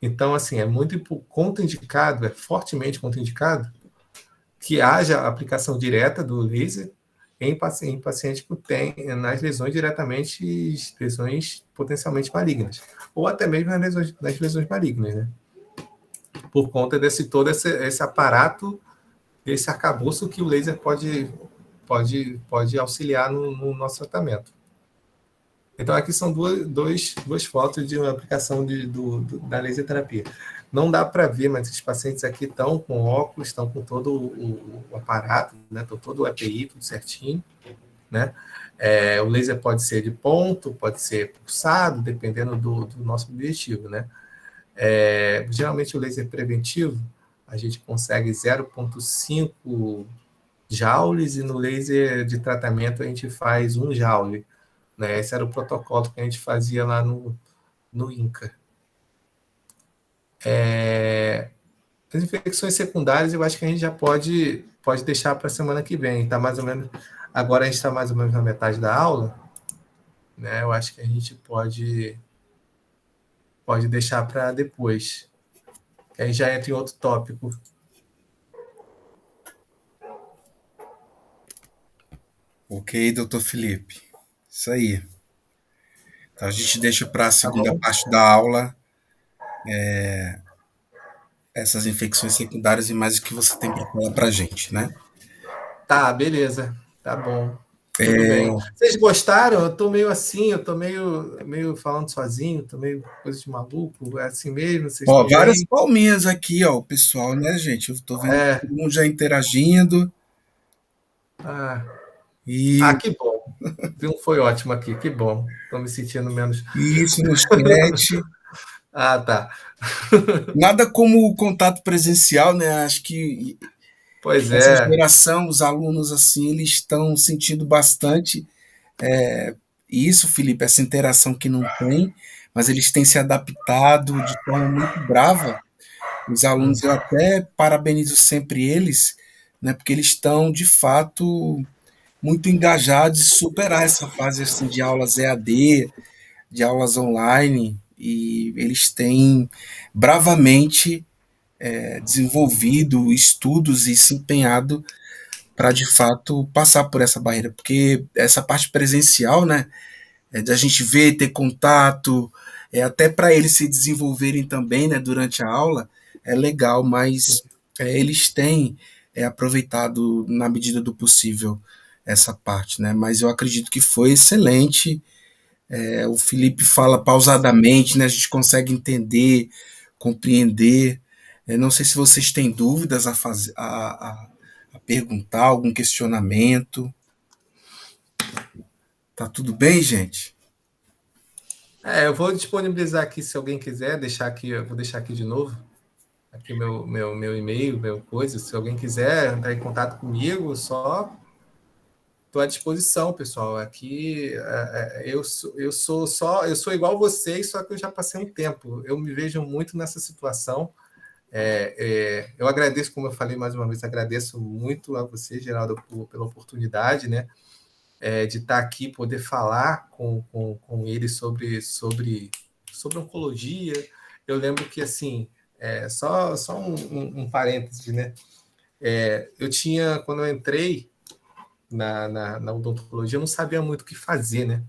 Então, assim, é muito contraindicado, é fortemente contraindicado que haja aplicação direta do laser em paciente que tem nas lesões potencialmente malignas, ou até mesmo nas lesões malignas, né? Por conta todo esse aparato, esse arcabouço que o laser pode auxiliar no nosso tratamento. Então, aqui são duas fotos de uma aplicação da laser terapia. Não dá para ver, mas os pacientes aqui estão com óculos, estão com todo o aparato, né? Estão todo o EPI, tudo certinho, né? O laser pode ser de ponto, pode ser pulsado, dependendo do nosso objetivo, né? Geralmente, o laser preventivo, a gente consegue 0,5 joules, e no laser de tratamento a gente faz 1 joule, né? Esse era o protocolo que a gente fazia lá no INCA. As infecções secundárias, eu acho que a gente já pode deixar para a semana que vem. Tá mais ou menos, agora a gente está mais ou menos na metade da aula, né? Eu acho que a gente pode deixar para depois. Aí já entra em outro tópico. Ok, doutor Felipe. Isso aí. Então a gente deixa para a segunda parte da aula essas infecções secundárias e mais o que você tem para falar para a gente, né? Tá, beleza. Tá bom. Tudo bem. Vocês gostaram? Eu tô meio assim, eu tô meio falando sozinho, tô meio coisa de maluco, é assim mesmo. Vocês várias palminhas aqui, ó, o pessoal, né, gente? Eu tô vendo todo mundo já interagindo. Que bom. Foi ótimo aqui, que bom. Tô me sentindo menos... Isso, no chat. Tá. Nada como o contato presencial, né? Acho que essa geração, os alunos, assim, eles estão sentindo bastante isso, Felipe, essa interação que não tem, mas eles têm se adaptado de forma muito brava. Os alunos, eu até parabenizo sempre eles, né? Porque eles estão, de fato, muito engajados em superar essa fase assim, de aulas EAD, de aulas online, e eles têm bravamente desenvolvido estudos e se empenhado para, de fato, passar por essa barreira. Porque essa parte presencial, né, da gente ver, ter contato, até para eles se desenvolverem também, né, durante a aula, é legal, mas eles têm aproveitado na medida do possível essa parte, né? Mas eu acredito que foi excelente. O Felipe fala pausadamente, né? A gente consegue entender, compreender. Não sei se vocês têm dúvidas a fazer, a perguntar, algum questionamento. Tá tudo bem, gente? Eu vou disponibilizar aqui, se alguém quiser, deixar aqui, eu vou deixar aqui de novo, aqui meu e-mail, meu coisa, se alguém quiser entrar em contato comigo, só estou à disposição, pessoal. Aqui eu sou igual vocês, só que eu já passei um tempo. Eu me vejo muito nessa situação. Eu agradeço, como eu falei mais uma vez, agradeço muito a você, Geraldo, pela oportunidade, né? De estar aqui, poder falar com ele sobre oncologia. Eu lembro que, assim, só um parêntese, né? Eu tinha, quando eu entrei na odontologia, eu não sabia muito o que fazer, né?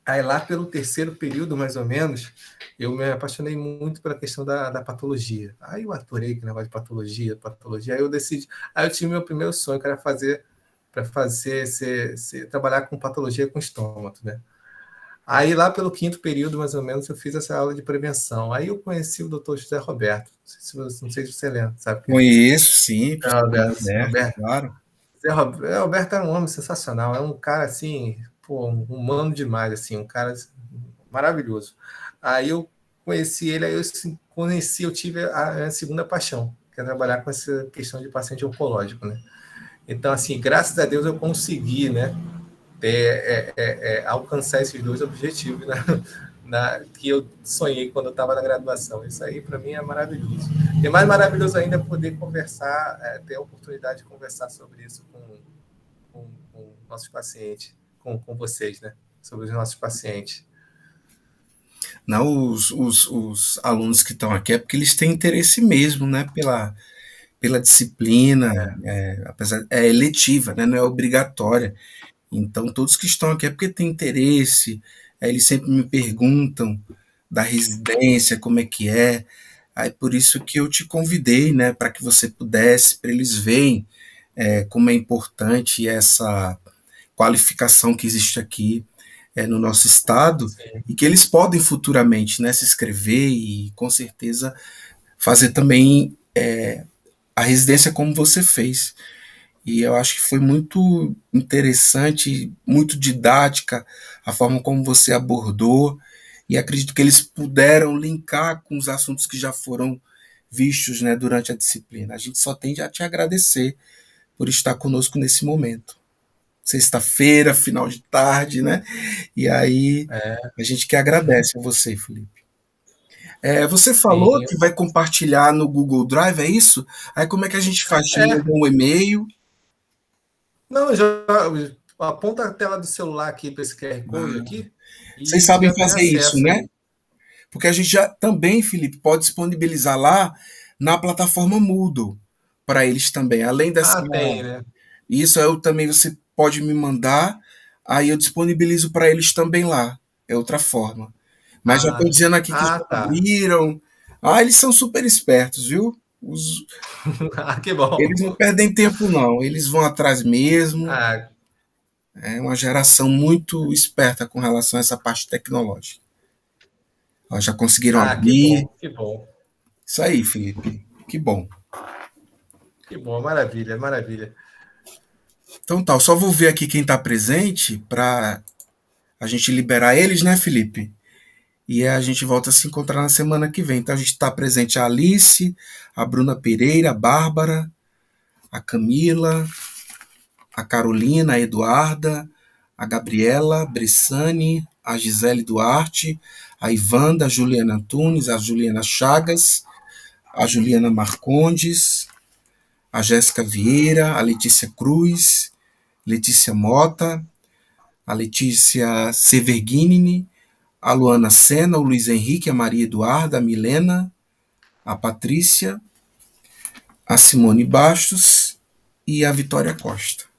Aí, lá pelo terceiro período, mais ou menos, eu me apaixonei muito pela questão da patologia. Aí eu adorei que negócio de patologia. Aí eu decidi. Aí eu tive meu primeiro sonho, que era trabalhar com patologia com estômago, né? Aí, lá pelo quinto período, mais ou menos, eu fiz essa aula de prevenção. Aí eu conheci o doutor José Roberto. Não sei se você lembra, sabe quem é? Conheço, sim, Roberto. claro. Zé Roberto é um homem sensacional, é um cara assim, pô, humano demais, assim, um cara maravilhoso. Aí eu conheci ele, eu tive a segunda paixão, que é trabalhar com essa questão de paciente oncológico, né? Então, assim, graças a Deus eu consegui, né, alcançar esses dois objetivos, né, que eu sonhei quando eu estava na graduação. Isso aí, para mim, é maravilhoso. E mais maravilhoso ainda é poder conversar, ter a oportunidade de conversar sobre isso com nossos pacientes, com vocês, né? Sobre os nossos pacientes. Não, os alunos que estão aqui é porque eles têm interesse mesmo, né? Pela disciplina, apesar é eletiva, né? Não é obrigatória. Então, todos que estão aqui é porque têm interesse. Aí eles sempre me perguntam da residência, como é que é. Aí por isso que eu te convidei, né? Para que você pudesse, para eles verem como é importante essa qualificação que existe aqui no nosso estado. Sim. E que eles podem futuramente, né, se inscrever e com certeza fazer também a residência como você fez. E eu acho que foi muito interessante, muito didática a forma como você abordou, e acredito que eles puderam linkar com os assuntos que já foram vistos, né, durante a disciplina. A gente só tem a te agradecer por estar conosco nesse momento. Sexta-feira, final de tarde, né? E aí a gente que agradece a você, Felipe. Você falou Sim. que vai compartilhar no Google Drive, é isso? Aí como é que a gente faz? Te manda um e-mail? Não, já aponta a tela do celular aqui para esse QR Code aqui. Vocês sabem fazer isso, né? Porque a gente já também, Felipe, pode disponibilizar lá na plataforma Moodle para eles também. Além dessa. Tem, né? Isso eu também você pode me mandar, aí eu disponibilizo para eles também lá. É outra forma. Mas já estou dizendo aqui que já abriram. Eles são super espertos, viu? Que bom. Eles não perdem tempo, não. Eles vão atrás mesmo. É uma geração muito esperta com relação a essa parte tecnológica. Já conseguiram abrir. Que bom. Isso aí, Felipe. Que bom. Que bom, maravilha, maravilha. Então tá, eu só vou ver aqui quem está presente para a gente liberar eles, né, Felipe? E a gente volta a se encontrar na semana que vem. Então a gente está presente a Alice, a Bruna Pereira, a Bárbara, a Camila, a Carolina, a Eduarda, a Gabriela, a Bressane, a Gisele Duarte, a Ivanda, a Juliana Antunes, a Juliana Chagas, a Juliana Marcondes, a Jéssica Vieira, a Letícia Cruz, Letícia Mota, a Letícia Severghini, a Luana Sena, o Luiz Henrique, a Maria Eduarda, a Milena, a Patrícia, a Simone Bastos e a Vitória Costa.